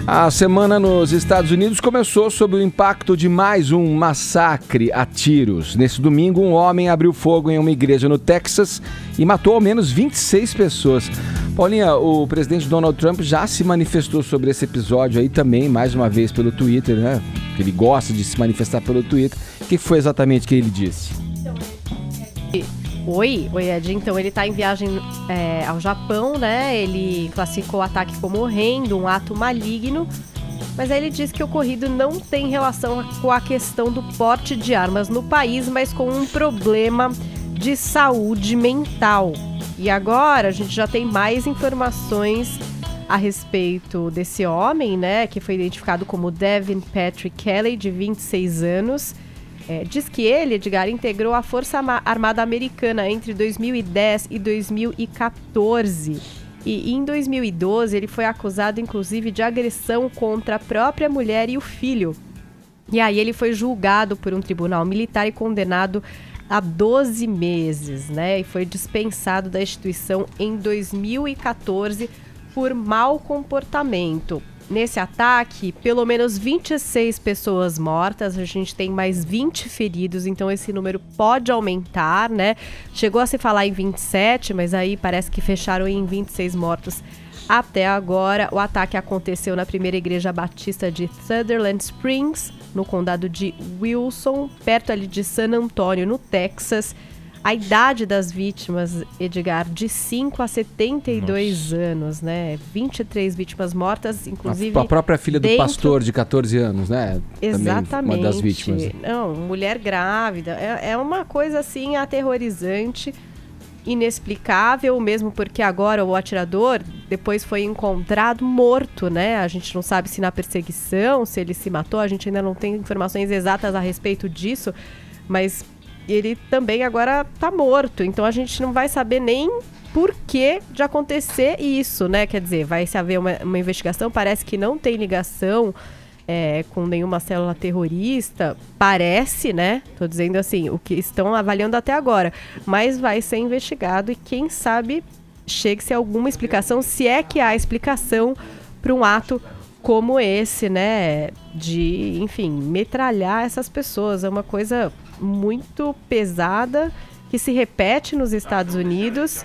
A semana nos Estados Unidos começou sob o impacto de mais um massacre a tiros. Nesse domingo, um homem abriu fogo em uma igreja no Texas e matou ao menos 26 pessoas. Paulinha, o presidente Donald Trump já se manifestou sobre esse episódio aí também, mais uma vez pelo Twitter, né? Ele gosta de se manifestar pelo Twitter. O que foi exatamente que ele disse? Oi, Ed. Então, ele tá em viagem ao Japão, né? Ele classificou o ataque como horrendo, um ato maligno. Mas aí ele diz que o ocorrido não tem relação com a questão do porte de armas no país, mas com um problema de saúde mental. E agora a gente já tem mais informações a respeito desse homem, né? Que foi identificado como Devin Patrick Kelly, de 26 anos. Diz que ele, Edgar, integrou a Força Armada Americana entre 2010 e 2014. E em 2012 ele foi acusado, inclusive, de agressão contra a própria mulher e o filho. E aí ele foi julgado por um tribunal militar e condenado a 12 meses, né? E foi dispensado da instituição em 2014 por mau comportamento. Nesse ataque, pelo menos 26 pessoas mortas, a gente tem mais 20 feridos, então esse número pode aumentar, né? Chegou a se falar em 27, mas aí parece que fecharam em 26 mortos até agora. O ataque aconteceu na primeira igreja batista de Sutherland Springs, no condado de Wilson, perto ali de San Antonio, no Texas. A idade das vítimas, Edgar, de 5 a 72 anos, né? 23 vítimas mortas, inclusive... A própria filha do pastor de 14 anos, né? Exatamente. Também uma das vítimas. Não, mulher grávida. É uma coisa, assim, aterrorizante, inexplicável, mesmo porque agora o atirador depois foi encontrado morto, né? A gente não sabe se na perseguição, se ele se matou, a gente ainda não tem informações exatas a respeito disso, mas... ele também agora tá morto, então a gente não vai saber nem por que de acontecer isso, né? Quer dizer, vai se haver uma investigação, parece que não tem ligação com nenhuma célula terrorista, parece, né? Tô dizendo assim, o que estão avaliando até agora, mas vai ser investigado e quem sabe chegue-se a alguma explicação, se é que há explicação para um ato como esse, né? De, enfim, metralhar essas pessoas, é uma coisa muito pesada, que se repete nos Estados Unidos.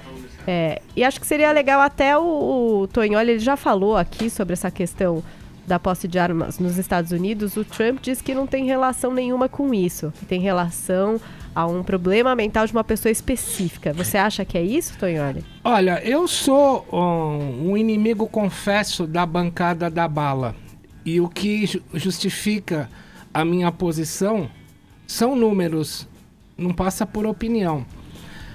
E acho que seria legal até o Tonholi, ele já falou aqui sobre essa questão da posse de armas nos Estados Unidos. O Trump diz que não tem relação nenhuma com isso, que tem relação a um problema mental de uma pessoa específica. Você acha que é isso, Tonholi? Olha, eu sou um inimigo confesso da bancada da bala. E o que justifica a minha posição são números, não passa por opinião.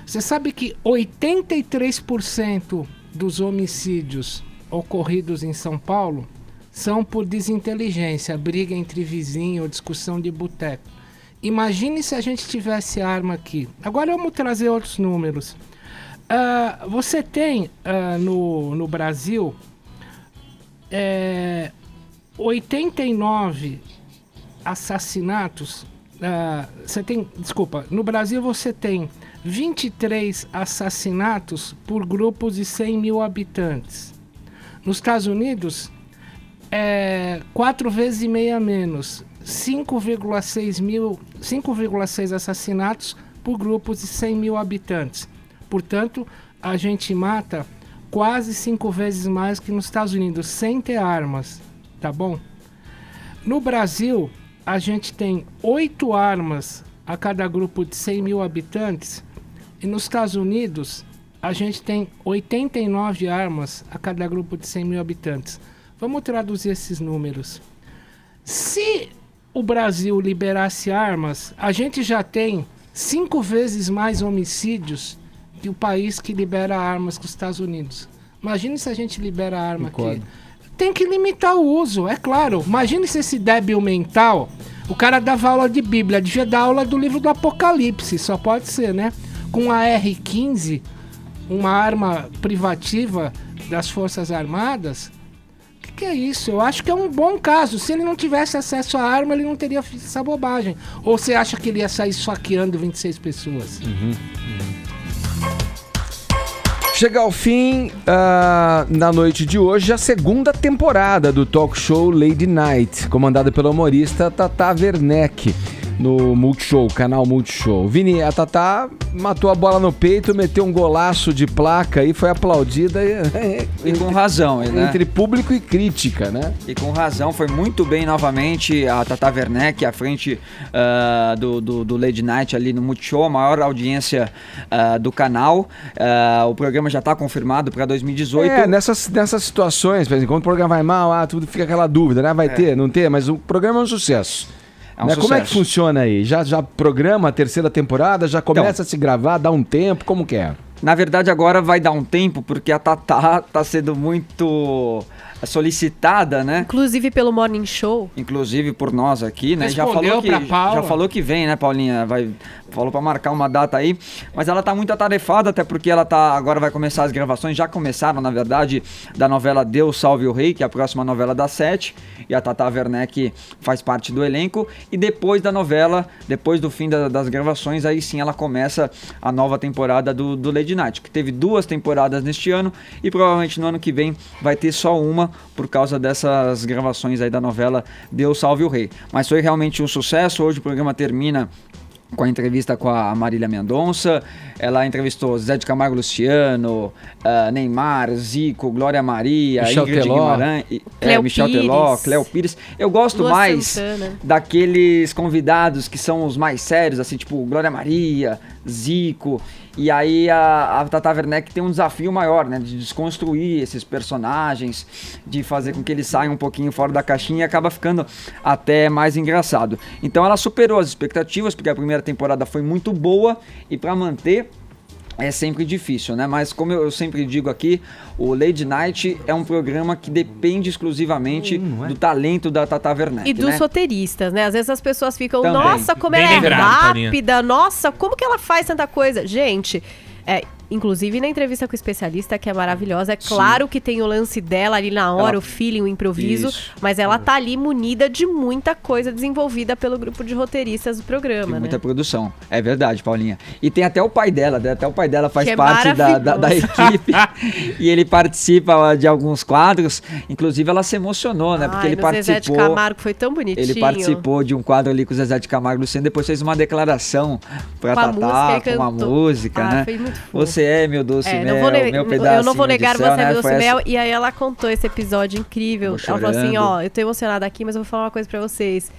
Você sabe que 83% dos homicídios ocorridos em São Paulo são por desinteligência, briga entre vizinho ou discussão de boteco. Imagine se a gente tivesse arma aqui. Agora vamos trazer outros números. Você tem no Brasil 89 assassinatos. No Brasil você tem 23 assassinatos por grupos de 100 mil habitantes. Nos Estados Unidos 4,5 vezes a menos. 5,6 assassinatos por grupos de 100 mil habitantes. Portanto, a gente mata quase 5 vezes mais que nos Estados Unidos, sem ter armas, tá bom? No Brasil, a gente tem 8 armas a cada grupo de 100 mil habitantes, e nos Estados Unidos, a gente tem 89 armas a cada grupo de 100 mil habitantes. Vamos traduzir esses números. Se o Brasil liberasse armas, a gente já tem 5 vezes mais homicídios que o país que libera armas com os Estados Unidos. Imagine se a gente libera arma aqui. Tem que limitar o uso, é claro. Imagine se esse débil mental, o cara dava aula de Bíblia, devia dar aula do livro do Apocalipse, só pode ser, né? Com a R-15, uma arma privativa das Forças Armadas. O que é isso? Eu acho que é um bom caso. Se ele não tivesse acesso à arma, ele não teria feito essa bobagem. Ou você acha que ele ia sair esfaqueando 26 pessoas? Chega ao fim, na noite de hoje, a segunda temporada do talk show Lady Night, comandada pela humorista Tata Werneck, no Multishow, canal Multishow. Vini, a Tata matou a bola no peito, meteu um golaço de placa e foi aplaudida. E com razão, né? Entre público e crítica, né? E com razão, foi muito bem novamente a Tata Werneck à frente do Lady Night ali no Multishow, a maior audiência do canal. O programa já está confirmado para 2018. Nessas situações, por exemplo, quando o programa vai mal, tudo fica aquela dúvida, né? Vai ter, não ter, mas o programa é um sucesso. Como é que funciona aí? Já programa a terceira temporada? Já começa a se gravar? Dá um tempo? Como que é? Na verdade, agora vai dar um tempo, porque a Tata tá sendo muito solicitada, né? Inclusive pelo Morning Show. Inclusive por nós aqui, né? Já falou que vem, né, Paulinha? Falou pra marcar uma data aí, mas ela tá muito atarefada, até porque ela agora vai começar as gravações, já começaram, na verdade, da novela Deus Salve o Rei, que é a próxima novela das 7, e a Tata Werneck faz parte do elenco, e depois da novela, depois do fim das gravações, aí sim ela começa a nova temporada do Lady Night, que teve 2 temporadas neste ano, e provavelmente no ano que vem vai ter só uma, por causa dessas gravações aí da novela Deus Salve o Rei. Mas foi realmente um sucesso. Hoje o programa termina com a entrevista com a Marília Mendonça. Ela entrevistou Zé de Camargo Luciano, Neymar, Zico, Glória Maria, Michel Ingrid Teló. Guimarães, Michel Teló, Cléo Pires. Eu gosto Lua mais Santana. daqueles convidados que são os mais sérios, assim, tipo Glória Maria, Zico. E aí a Tata Werneck tem um desafio maior, né? De desconstruir esses personagens, de fazer com que eles saiam um pouquinho fora da caixinha e acaba ficando até mais engraçado. Então ela superou as expectativas, porque a primeira temporada foi muito boa, e para manter é sempre difícil, né? Mas como eu sempre digo aqui, o Lady Night é um programa que depende exclusivamente do talento da Tata Werneck, e dos né? roteiristas, né? Às vezes as pessoas ficam, Também. nossa, como Bem ela é lembrado, rápida, nossa, como que ela faz tanta coisa? Gente, inclusive na entrevista com o especialista, que é maravilhosa, é claro que tem o lance dela ali na hora, o feeling, o improviso, mas ela tá ali munida de muita coisa desenvolvida pelo grupo de roteiristas do programa, Tem muita né? produção, é verdade, Paulinha. E tem até o pai dela, né? Até o pai dela faz Que é parte da equipe e ele participa de alguns quadros. Inclusive ela se emocionou, né? Porque ele participou. Zezé de Camargo foi tão bonitinho. Ele participou de um quadro ali com o Zezé de Camargo Luciano, depois fez uma declaração pra Com a Tatá, música, ele com uma cantou. música, né? Foi muito fofo. Você é meu doce mel, meu pedacinho eu não vou negar de céu, você, né? meu doce Foi mel. E aí ela contou esse episódio incrível. Ficou Ela falou assim, chorando. eu tô emocionada aqui, mas eu vou falar uma coisa pra vocês.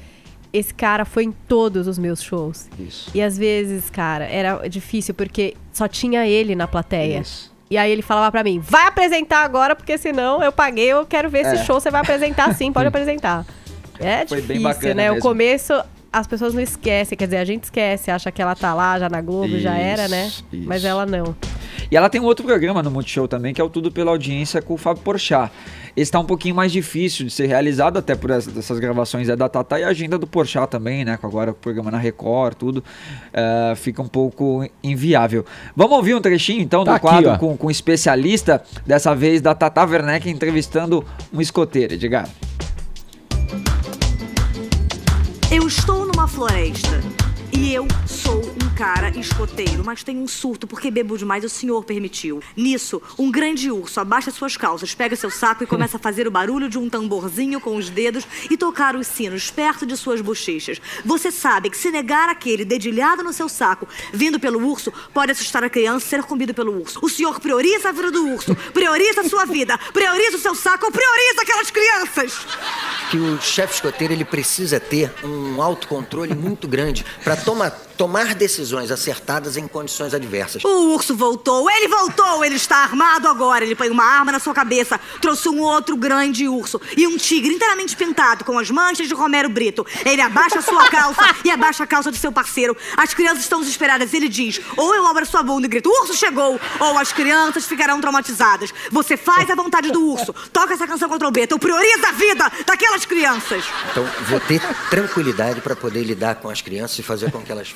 Esse cara foi em todos os meus shows. Isso. E às vezes, cara, era difícil porque só tinha ele na plateia. Isso. E aí ele falava pra mim, vai apresentar agora, porque senão eu paguei, eu quero ver esse show, você vai apresentar sim, pode apresentar. É Foi bem difícil, bacana né? O mesmo. começo, as pessoas não esquecem, quer dizer, a gente esquece, acha que ela tá lá, já na Globo, já era, né? Isso. Mas ela não. E ela tem um outro programa no Multishow também, que é o Tudo Pela Audiência com o Fábio Porchat. Esse tá um pouquinho mais difícil de ser realizado, até por essas gravações da Tatá, e a agenda do Porchat também, né? Agora o programa na Record, tudo, fica um pouco inviável. Vamos ouvir um trechinho, então, do quadro com um especialista, dessa vez da Tata Werneck entrevistando um escoteiro, Edgar. Eu estou numa floresta E eu sou um cara escoteiro, mas tenho um surto porque bebo demais, o senhor permitiu. Nisso, um grande urso abaixa suas calças, pega seu saco e começa a fazer o barulho de um tamborzinho com os dedos e tocar os sinos perto de suas bochechas. Você sabe que se negar aquele dedilhado no seu saco, vindo pelo urso, pode assustar a criança e ser comido pelo urso. O senhor prioriza a vida do urso, prioriza a sua vida, prioriza o seu saco ou prioriza aquelas crianças? Que o chefe escoteiro, ele precisa ter um autocontrole muito grande para tomar decisões acertadas em condições adversas. O urso voltou, ele está armado agora, ele põe uma arma na sua cabeça, trouxe um outro grande urso e um tigre inteiramente pintado com as manchas de Romero Brito. Ele abaixa a sua calça e abaixa a calça do seu parceiro. As crianças estão desesperadas, ele diz, ou eu abro a sua bunda e grito, o urso chegou, ou as crianças ficarão traumatizadas. Você faz a vontade do urso, toca essa canção com a trombeta, ou prioriza a vida daquelas crianças. Então, vou ter tranquilidade para poder lidar com as crianças e fazer com que elas...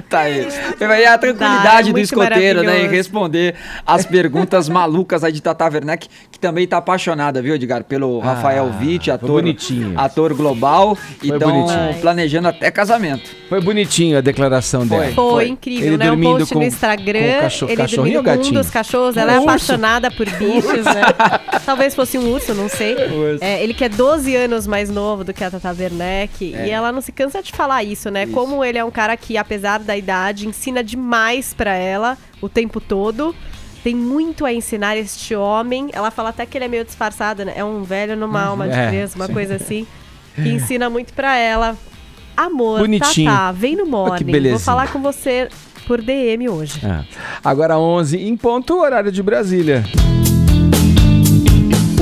Tá aí. Aí a tranquilidade do escoteiro, né? Em responder as perguntas malucas aí de Tata Werneck, que também tá apaixonada, viu, Edgar? Pelo Rafael Witt, ator global, e estão planejando até casamento. Foi bonitinho a declaração dela. Foi incrível, ele, né? Um post no Instagram, ele dormindo com um dos cachorros, ela é apaixonada por bichos, né? Talvez fosse um urso, não sei. Ele que é 12 anos mais novo do que a Tata Werneck, e ela não se cansa de falar isso, né? Isso. Como ele é um cara que, apesar da idade, ensina demais pra ela o tempo todo. Tem muito a ensinar este homem. Ela fala até que ele é meio disfarçado, né? É um velho numa alma de criança, uma coisa assim. Que ensina muito pra ela. Amor, bonitinho. Tata, vem no Morning. Vou falar com você por DM hoje. Agora 11 em ponto, horário de Brasília.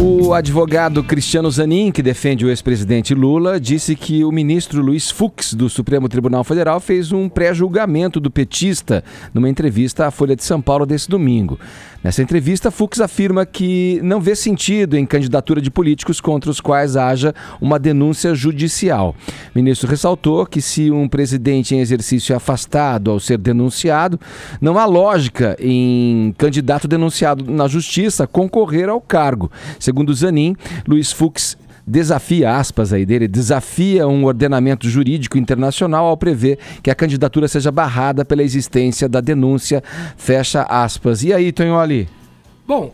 O advogado Cristiano Zanin, que defende o ex-presidente Lula, disse que o ministro Luiz Fux, do Supremo Tribunal Federal, fez um pré-julgamento do petista numa entrevista à Folha de São Paulo desse domingo. Nessa entrevista, Fux afirma que não vê sentido em candidatura de políticos contra os quais haja uma denúncia judicial. O ministro ressaltou que se um presidente em exercício é afastado ao ser denunciado, não há lógica em candidato denunciado na justiça concorrer ao cargo. Segundo Zanin, Luiz Fux desafia, aspas aí dele, desafia um ordenamento jurídico internacional ao prever que a candidatura seja barrada pela existência da denúncia, fecha aspas. E aí, Tonholi? Bom,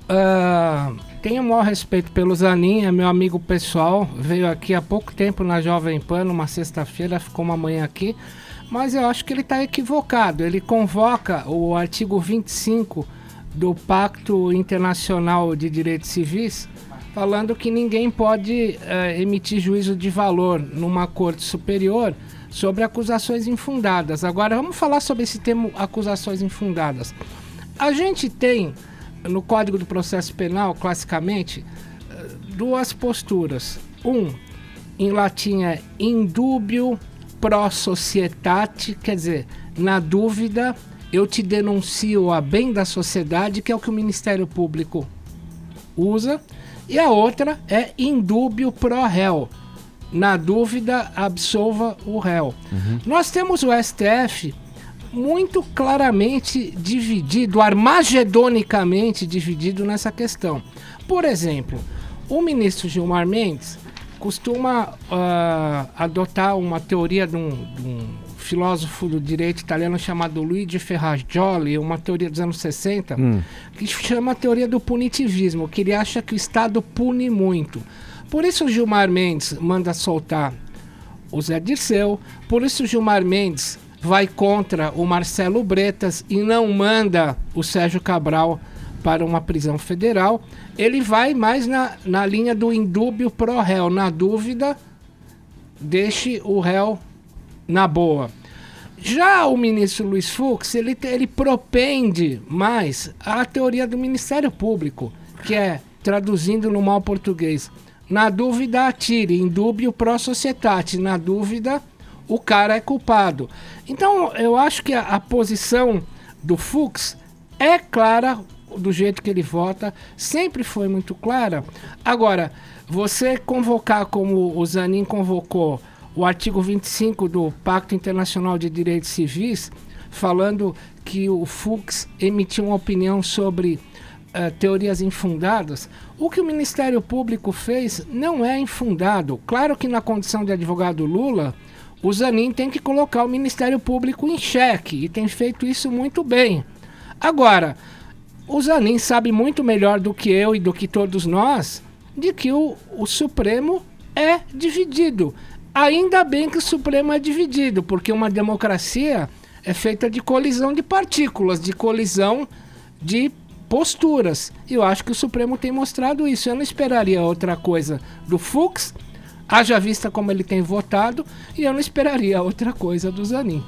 tenho o maior respeito pelo Zanin, é meu amigo pessoal, veio aqui há pouco tempo na Jovem Pan, numa sexta-feira, ficou uma manhã aqui, mas eu acho que ele está equivocado. Ele convoca o artigo 25 do Pacto Internacional de Direitos Civis, falando que ninguém pode emitir juízo de valor numa corte superior sobre acusações infundadas. Agora, vamos falar sobre esse termo acusações infundadas. A gente tem, no Código do Processo Penal, classicamente, duas posturas. Em latim é indubio pro societate, quer dizer, na dúvida, eu te denuncio a bem da sociedade, que é o que o Ministério Público usa. E a outra é indúbio pro réu. Na dúvida, absolva o réu. Nós temos o STF muito claramente dividido, armagedonicamente dividido nessa questão. Por exemplo, o ministro Gilmar Mendes costuma adotar uma teoria de um filósofo do direito italiano chamado Luigi Ferrajoli, uma teoria dos anos 60, que chama a teoria do punitivismo, que ele acha que o Estado pune muito. Por isso o Gilmar Mendes manda soltar o Zé Dirceu, por isso o Gilmar Mendes vai contra o Marcelo Bretas e não manda o Sérgio Cabral para uma prisão federal. Ele vai mais na linha do indúbio pro réu. Na dúvida, deixe o réu na boa. Já o ministro Luiz Fux, ele propende mais a teoria do Ministério Público, que é, traduzindo no mal português, na dúvida atire, indúbio pro societate, na dúvida o cara é culpado. Então eu acho que a posição do Fux é clara do jeito que ele vota, sempre foi muito clara. Agora, você convocar como o Zanin convocou o artigo 25 do Pacto Internacional de Direitos Civis, falando que o Fux emitiu uma opinião sobre teorias infundadas, o que o Ministério Público fez não é infundado. Claro que na condição de advogado Lula, o Zanin tem que colocar o Ministério Público em xeque, e tem feito isso muito bem. Agora, o Zanin sabe muito melhor do que eu e do que todos nós de que o Supremo é dividido. Ainda bem que o Supremo é dividido, porque uma democracia é feita de colisão de partículas, de colisão de posturas. Eu acho que o Supremo tem mostrado isso. Eu não esperaria outra coisa do Fux, haja vista como ele tem votado, e eu não esperaria outra coisa do Zanin.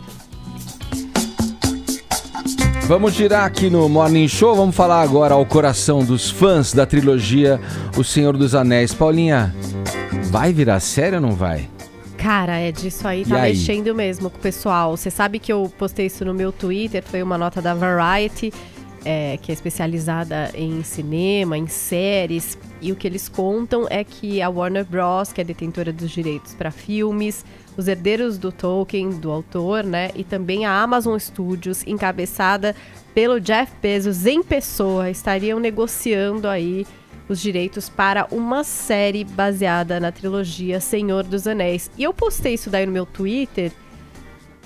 Vamos girar aqui no Morning Show, vamos falar agora ao coração dos fãs da trilogia O Senhor dos Anéis. Paulinha, vai virar série ou não vai? Cara, disso aí tá mexendo mesmo com o pessoal. Você sabe que eu postei isso no meu Twitter, foi uma nota da Variety, que é especializada em cinema, em séries, e o que eles contam é que a Warner Bros., que é detentora dos direitos para filmes, os herdeiros do Tolkien, do autor, né, e também a Amazon Studios, encabeçada pelo Jeff Bezos em pessoa, estariam negociando aí os direitos para uma série baseada na trilogia Senhor dos Anéis. E eu postei isso daí no meu Twitter,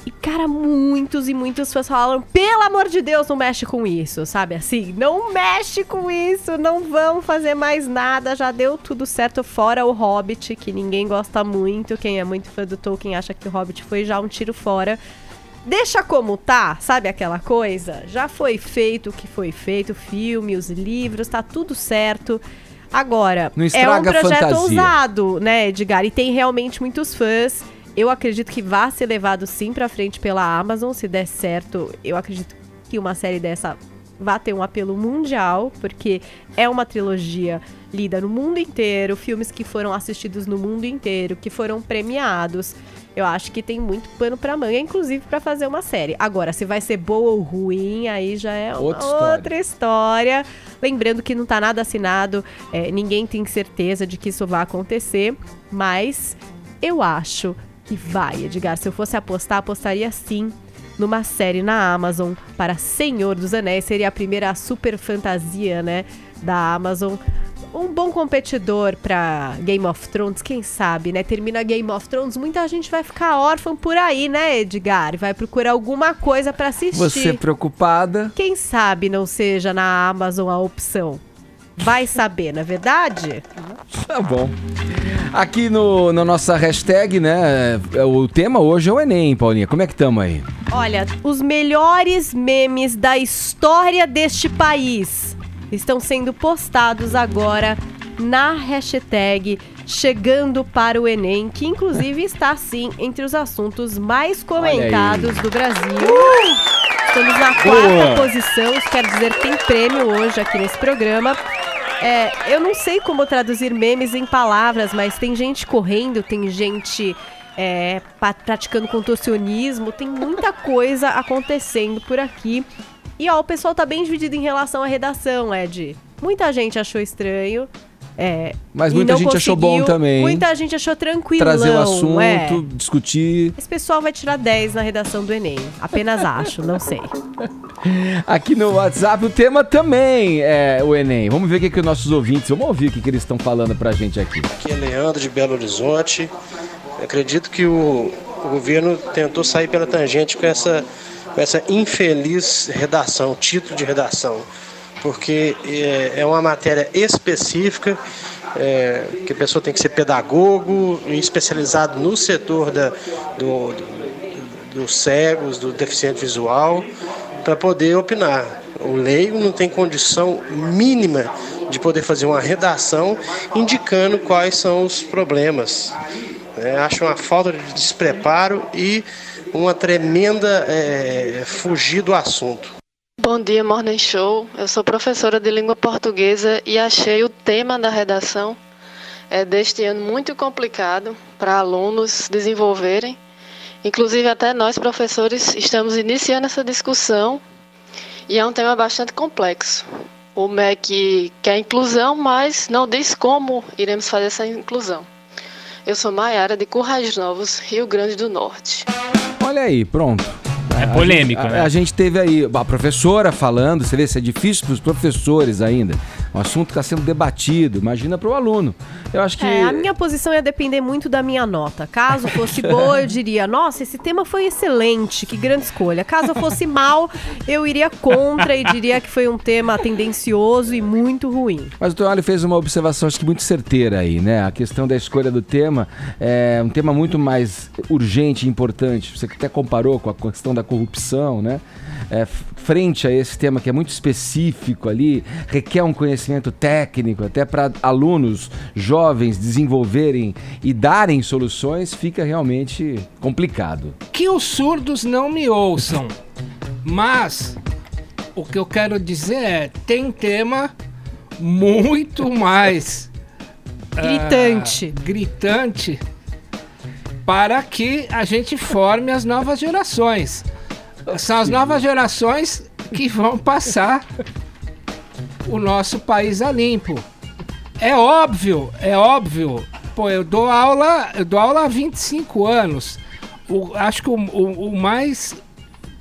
e, cara, muitos e muitos fãs falaram, pelo amor de Deus, não mexe com isso, sabe? Assim, não mexe com isso, não vamos fazer mais nada, já deu tudo certo, fora o Hobbit, que ninguém gosta muito, quem é muito fã do Tolkien acha que o Hobbit foi já um tiro fora. Deixa como tá, sabe aquela coisa? Já foi feito o que foi feito, o filme, os livros, tá tudo certo. Agora, não estraga é um projeto fantasia. ousado, né, Edgar? E tem realmente muitos fãs. Eu acredito que vai ser levado sim pra frente pela Amazon, se der certo. Eu acredito que uma série dessa vai ter um apelo mundial, porque é uma trilogia lida no mundo inteiro, filmes que foram assistidos no mundo inteiro, que foram premiados. Eu acho que tem muito pano pra manga, inclusive pra fazer uma série. Agora, se vai ser boa ou ruim, aí já é outra história. Lembrando que não tá nada assinado, ninguém tem certeza de que isso vai acontecer, mas eu acho que vai, Edgar. Se eu fosse apostar, apostaria sim numa série na Amazon para Senhor dos Anéis. Seria a primeira super fantasia, né, da Amazon. Um bom competidor para Game of Thrones, quem sabe, né? Termina Game of Thrones, muita gente vai ficar órfã por aí, né, Edgar? Vai procurar alguma coisa para assistir. Você preocupada? Quem sabe não seja na Amazon a opção. Vai saber, não é verdade? Tá bom. Aqui na nossa hashtag, né, o tema hoje é o Enem, Paulinha. Como é que estamos aí? Olha, os melhores memes da história deste país estão sendo postados agora na hashtag Chegando para o Enem, que inclusive está, sim, entre os assuntos mais comentados do Brasil. Estamos na quarta posição, isso quer dizer que tem prêmio hoje aqui nesse programa. Eu não sei como traduzir memes em palavras, mas tem gente correndo, tem gente praticando contorcionismo, tem muita coisa acontecendo por aqui. E o pessoal tá bem dividido em relação à redação, Ed. Muita gente achou estranho. Mas muita gente achou bom também. Muita gente achou tranquilão. Trazer o assunto, discutir. Esse pessoal vai tirar 10 na redação do Enem. Apenas acho, não sei. Aqui no WhatsApp o tema também é o Enem. Vamos ver o que os nossos ouvintes, vamos ouvir o que eles estão falando pra gente aqui. Aqui é Leandro de Belo Horizonte. Eu acredito que o governo tentou sair pela tangente com essa infeliz redação, título de redação. Porque é uma matéria específica, que a pessoa tem que ser pedagogo e especializado no setor dos cegos, do deficiente visual, para poder opinar. O leigo não tem condição mínima de poder fazer uma redação indicando quais são os problemas. Acho uma falta de despreparo e uma tremenda fugir do assunto. Bom dia, Morning Show. Eu sou professora de língua portuguesa e achei o tema da redação deste ano muito complicado para alunos desenvolverem. Inclusive, até nós, professores, estamos iniciando essa discussão e é um tema bastante complexo. O MEC quer inclusão, mas não diz como iremos fazer essa inclusão. Eu sou Maiara de Currais Novos, Rio Grande do Norte. Olha aí, pronto. É polêmico, né? A gente teve aí a professora falando, você vê se é difícil para os professores ainda. O assunto está sendo debatido, imagina para o aluno. Eu acho que... a minha posição ia depender muito da minha nota. Caso fosse boa, eu diria, nossa, esse tema foi excelente, que grande escolha. Caso eu fosse mal, eu iria contra e diria que foi um tema tendencioso e muito ruim. Mas o Tonholi fez uma observação, acho que muito certeira aí, né? A questão da escolha do tema é um tema muito mais urgente e importante. Você até comparou com a questão da corrupção, né? Frente a esse tema que é muito específico ali, requer um conhecimento técnico, até para alunos jovens desenvolverem e darem soluções, fica realmente complicado. Que os surdos não me ouçam, mas o que eu quero dizer é, tem tema muito mais gritante para que a gente forme as novas gerações. São as novas gerações que vão passar o nosso país a limpo. É óbvio. Pô, eu dou aula há 25 anos. Acho que o mais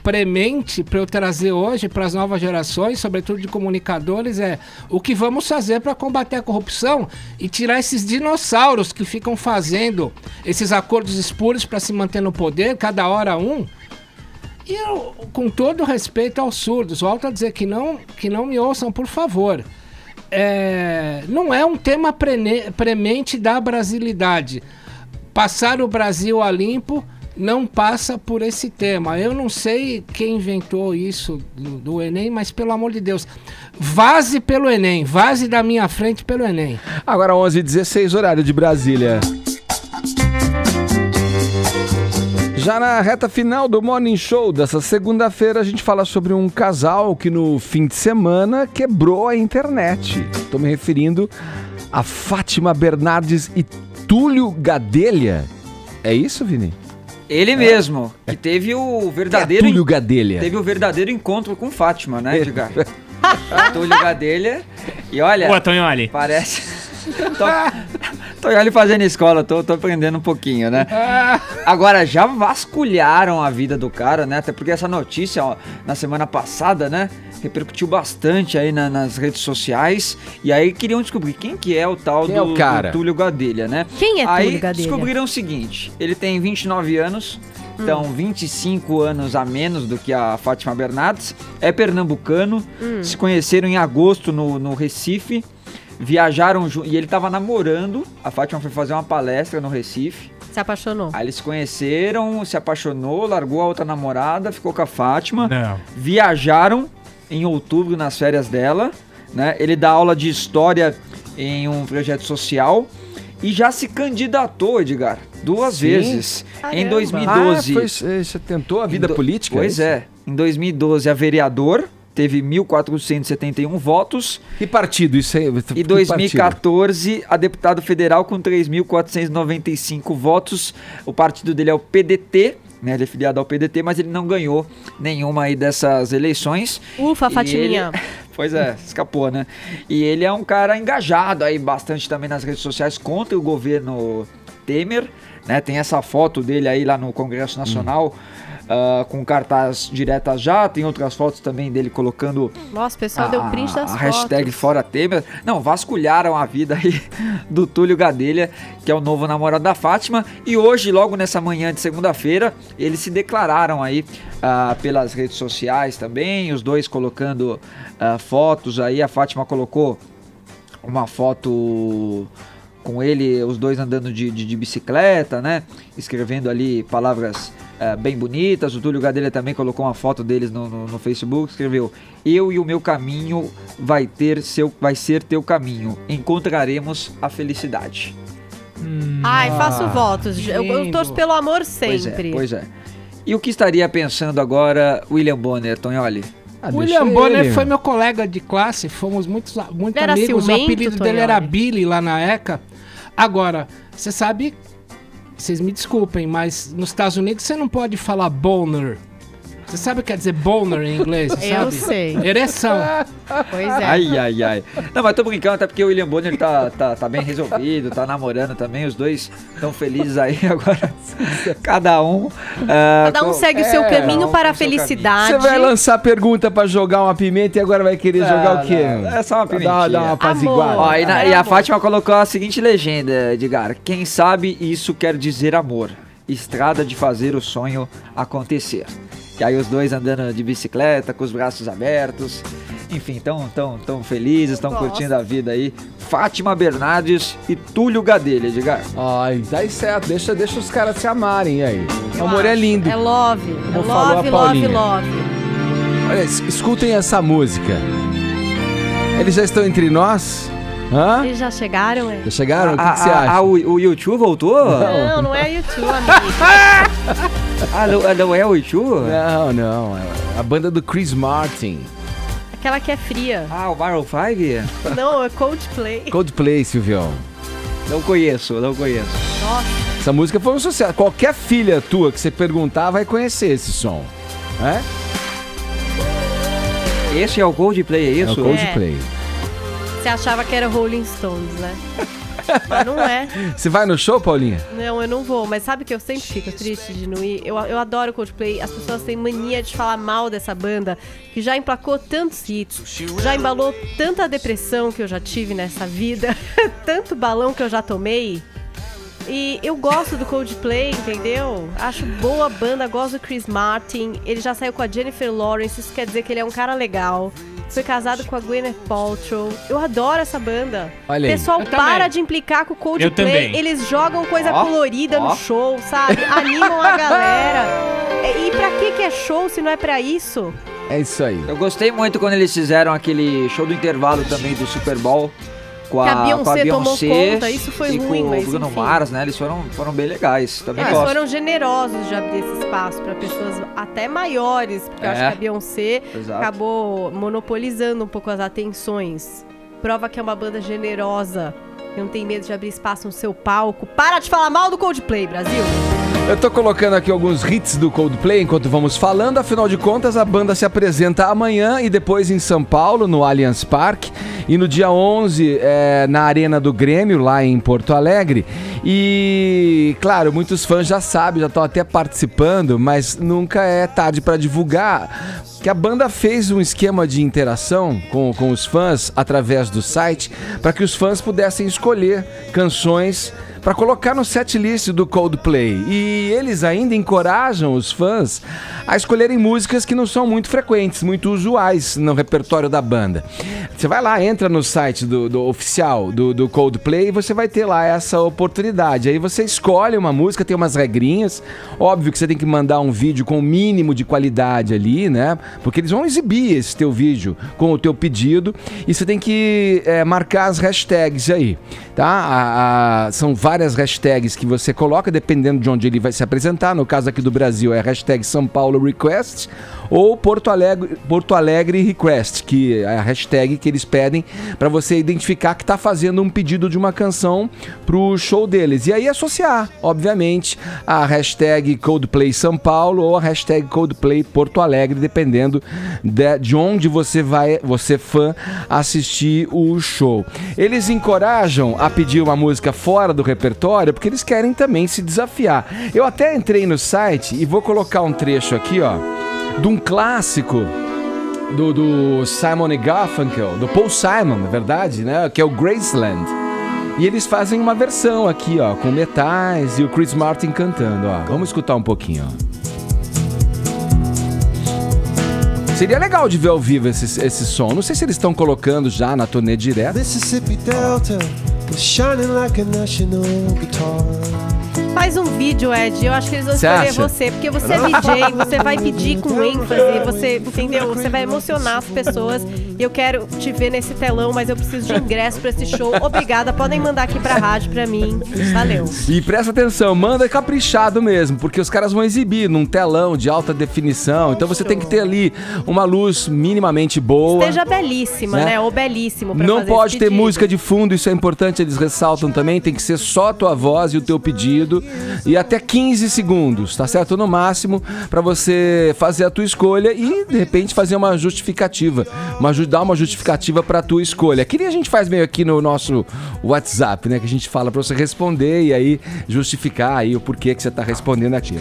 premente para eu trazer hoje para as novas gerações, sobretudo de comunicadores, é o que vamos fazer para combater a corrupção e tirar esses dinossauros que ficam fazendo esses acordos espúrios para se manter no poder, cada hora um. E eu, com todo respeito aos surdos, volto a dizer que não me ouçam, por favor. Não é um tema premente da brasilidade. Passar o Brasil a limpo não passa por esse tema. Eu não sei quem inventou isso do Enem, mas pelo amor de Deus, vaze pelo Enem, vaze da minha frente pelo Enem. Agora 11h16, horário de Brasília. Já na reta final do Morning Show dessa segunda-feira, a gente fala sobre um casal que no fim de semana quebrou a internet. Estou me referindo a Fátima Bernardes e Túlio Gadelha. É isso, Vini? Ele mesmo, que teve o verdadeiro... Túlio Gadelha. Teve o verdadeiro encontro com Fátima, né, Edgar? Túlio Gadelha. E olha... Boa, Tonholi. Parece... Tonholi fazendo escola, tô aprendendo um pouquinho, né? Agora, já vasculharam a vida do cara, né? Até porque essa notícia, ó, na semana passada, né? Repercutiu bastante aí nas redes sociais. E aí queriam descobrir quem que é o tal do Túlio Gadelha, né? Quem é Túlio Gadelha? Aí descobriram o seguinte, ele tem 29 anos, então 25 anos a menos do que a Fátima Bernardes, é pernambucano, se conheceram em agosto no Recife, viajaram e ele tava namorando, a Fátima foi fazer uma palestra no Recife. Se apaixonou. Aí eles se conheceram, se apaixonou, largou a outra namorada, ficou com a Fátima. Não. Viajaram em outubro nas férias dela, né? Ele dá aula de história em um projeto social e já se candidatou, Edgar, duas vezes. Caramba. Em 2012. Você tentou a vida política? Pois é. Em 2012 a vereador. Teve 1.471 votos. E partido? Isso aí, e 2014, a deputado federal com 3.495 votos. O partido dele é o PDT, né? Ele é filiado ao PDT, mas ele não ganhou nenhuma aí dessas eleições. Ufa, Fatiminha. Pois é, escapou, né? E ele é um cara engajado aí bastante também nas redes sociais contra o governo Temer, né? Tem essa foto dele aí lá no Congresso Nacional. Com cartaz diretas já, tem outras fotos também dele colocando... Nossa, o pessoal deu print das fotos. A hashtag Fora Temer. Não, vasculharam a vida aí do Túlio Gadelha, que é o novo namorado da Fátima. E hoje, logo nessa manhã de segunda-feira, eles se declararam aí pelas redes sociais também, os dois colocando fotos aí. A Fátima colocou uma foto com ele, os dois andando de bicicleta, né? Escrevendo ali palavras bem bonitas. O Túlio Gadelha também colocou uma foto deles no Facebook, escreveu: eu e o meu caminho vai ser teu caminho, encontraremos a felicidade. Ai, faço votos, eu torço pelo amor sempre. Pois é. E o que estaria pensando agora William Bonner, Tonholi? William Bonner foi meu colega de classe, fomos muito amigos, o apelido dele era Billy lá na ECA. Agora, você sabe, vocês me desculpem, mas nos Estados Unidos você não pode falar Bonner. Você sabe o que quer dizer boner em inglês? Eu sei. Ereção. Pois é. Ai. Não, mas tô brincando, até porque o William Bonner tá bem resolvido, tá namorando também, os dois estão felizes aí agora. Cada um segue o seu caminho para a felicidade. Você vai lançar pergunta pra jogar uma pimenta e agora vai querer jogar o quê? É só uma pimentinha. Dar uma apaziguada. Ó, e a Fátima colocou a seguinte legenda, Edgar. Quem sabe isso quer dizer amor. Estrada de fazer o sonho acontecer. E aí os dois andando de bicicleta, com os braços abertos. Enfim, tão felizes, estão curtindo a vida aí. Fátima Bernardes e Túlio Gadelha, Edgar. Ai, dá certo. Deixa os caras se amarem aí. O amor é lindo. É love. Como falou a Paulinha. Love. Olha, escutem essa música. Eles já estão entre nós? Hã? Eles já chegaram, Já chegaram? O que você acha? O YouTube voltou? Não é YouTube, amigo. Não é o YouTube? Não. É a banda do Chris Martin. Aquela que é fria. O Maroon 5? Não, é Coldplay. Coldplay, Silvião. Não conheço. Nossa. Essa música foi um sucesso. Qualquer filha tua que você perguntar vai conhecer esse som. É? Esse é o Coldplay, é isso? É o Coldplay. Você achava que era Rolling Stones, né? Mas não é. Você vai no show, Paulinha? Não, eu não vou. Mas sabe que eu sempre fico triste de não ir? Eu adoro Coldplay. As pessoas têm mania de falar mal dessa banda, que já emplacou tantos hits, já embalou tanta depressão que eu já tive nessa vida, tanto balão que eu já tomei. E eu gosto do Coldplay, entendeu? Acho boa a banda, gosto do Chris Martin. Ele já saiu com a Jennifer Lawrence, isso quer dizer que ele é um cara legal. Foi casado com a Gwyneth Paltrow. Eu adoro essa banda. Olha aí. Pessoal, para de implicar com o Coldplay. Eles jogam coisa colorida no show, sabe? Animam a galera. E pra que é show se não é pra isso? É isso aí. Eu gostei muito quando eles fizeram aquele show do intervalo também do Super Bowl. Com a Beyoncé tomou conta, isso foi ruim, mas com o Bruno Mars, né? Eles foram bem legais. Também eles foram generosos de abrir esse espaço para pessoas até maiores, porque eu acho que a Beyoncé acabou monopolizando um pouco as atenções. Prova que é uma banda generosa, que não tem medo de abrir espaço no seu palco. Para de falar mal do Coldplay, Brasil! Eu tô colocando aqui alguns hits do Coldplay enquanto vamos falando. Afinal de contas, a banda se apresenta amanhã e depois em São Paulo, no Allianz Parque. E no dia 11, na Arena do Grêmio, lá em Porto Alegre. E, claro, muitos fãs já sabem, já estão até participando, mas nunca é tarde para divulgar que a banda fez um esquema de interação com os fãs através do site para que os fãs pudessem escolher canções para colocar no setlist do Coldplay. E eles ainda encorajam os fãs a escolherem músicas que não são muito frequentes, muito usuais no repertório da banda. Você vai lá, entra no site do oficial do Coldplay e você vai ter lá essa oportunidade. Aí você escolhe uma música, tem umas regrinhas. Óbvio que você tem que mandar um vídeo com o mínimo de qualidade ali, né? Porque eles vão exibir esse teu vídeo com o teu pedido e você tem que marcar as hashtags aí, tá? São várias hashtags que você coloca, dependendo de onde ele vai se apresentar. No caso aqui do Brasil é a hashtag São Paulo Request ou Porto Alegre Request, que é a hashtag que eles pedem para você identificar que está fazendo um pedido de uma canção pro show deles. E aí associar, obviamente, a hashtag Coldplay São Paulo ou a hashtag Coldplay Porto Alegre, dependendo de onde você fã, assistir o show. Eles encorajam a pedir uma música fora do repertório porque eles querem também se desafiar. Eu até entrei no site e vou colocar um trecho aqui, ó, de um clássico do Simon e Garfunkel, do Paul Simon, na verdade, né, que é o Graceland. E eles fazem uma versão aqui, ó, com metais e o Chris Martin cantando, ó. Vamos escutar um pouquinho, ó. Seria legal de ver ao vivo esse som. Não sei se eles estão colocando já na turnê direta. Mississippi Delta shining like a national guitar. Faz um vídeo, Ed. Eu acho que eles vão escolher você. Porque você é DJ, você vai pedir com ênfase. Você, entendeu? Você vai emocionar as pessoas. E eu quero te ver nesse telão, mas eu preciso de ingresso pra esse show. Obrigada. Podem mandar aqui pra rádio pra mim. Valeu. E presta atenção, manda caprichado mesmo, porque os caras vão exibir num telão de alta definição. Então você tem que ter ali uma luz minimamente boa. Esteja belíssima, né? Ou belíssimo pra não fazer pode esse ter pedido. música de fundo, isso é importante, eles ressaltam também. Tem que ser só a tua voz e o teu pedido. e até 15 segundos, tá certo? No máximo, para você fazer a tua escolha e, de repente, fazer uma justificativa. Dar uma justificativa pra tua escolha. Que nem a gente faz meio aqui no nosso WhatsApp, né? Que a gente fala pra você responder e aí justificar aí o porquê que você tá respondendo aqui.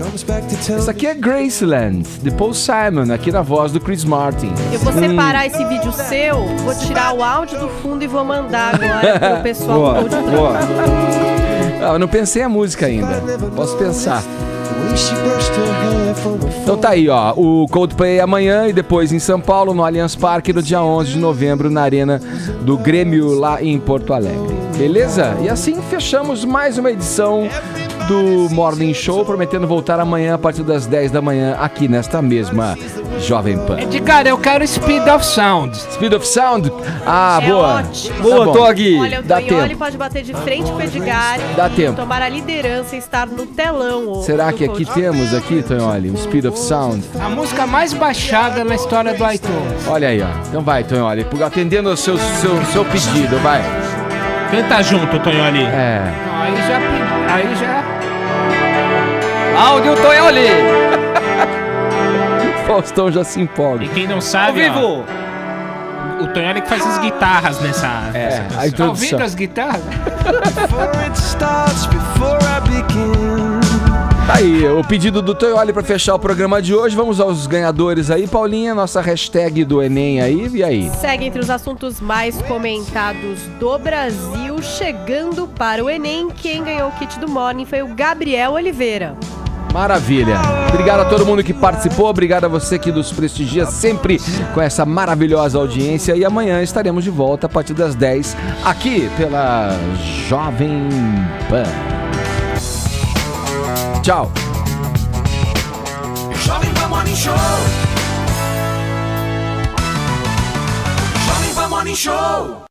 Isso aqui é Graceland, de Paul Simon, aqui na voz do Chris Martin. Eu vou separar esse vídeo seu, vou tirar o áudio do fundo e vou mandar agora pro pessoal do Coldplay. Eu não pensei a música ainda. Posso pensar. Então tá aí, ó. O Coldplay amanhã e depois em São Paulo, no Allianz Parque, no dia 11 de novembro, na Arena do Grêmio, lá em Porto Alegre. Beleza? E assim fechamos mais uma edição do Morning Show, prometendo voltar amanhã a partir das 10 da manhã aqui nesta mesma Jovem Pan. Edgar, eu quero Speed of Sound. Speed of Sound? Ah, boa. Ótimo. Boa, tá Dog. Olha, o Tonholi pode bater de frente com o Edgar Dá e tempo. tomar a liderança e estar no telão. Será que aqui temos, Tonholi, o Speed of Sound? A música mais baixada na história do iTunes. Olha aí, ó. Então vai, Tonholi, atendendo ao seu pedido, vai. Canta junto, Tonholi. É. Aí já... Áudio Tonholi! Faustão já se empolga. E quem não sabe, ao vivo. Ó, o Tonholi que faz as guitarras nessa a introdução. Tá ouvindo as guitarras? Tá aí, o pedido do Tonholi pra fechar o programa de hoje. Vamos aos ganhadores aí. Paulinha, nossa hashtag do Enem aí, e aí? Segue entre os assuntos mais comentados do Brasil. Chegando para o Enem, quem ganhou o kit do Morning foi o Gabriel Oliveira. Maravilha. Obrigado a todo mundo que participou. Obrigado a você que nos prestigia sempre com essa maravilhosa audiência. E amanhã estaremos de volta a partir das 10 aqui pela Jovem Pan. Tchau. Jovem Pan Morning Show. Jovem Pan Morning Show.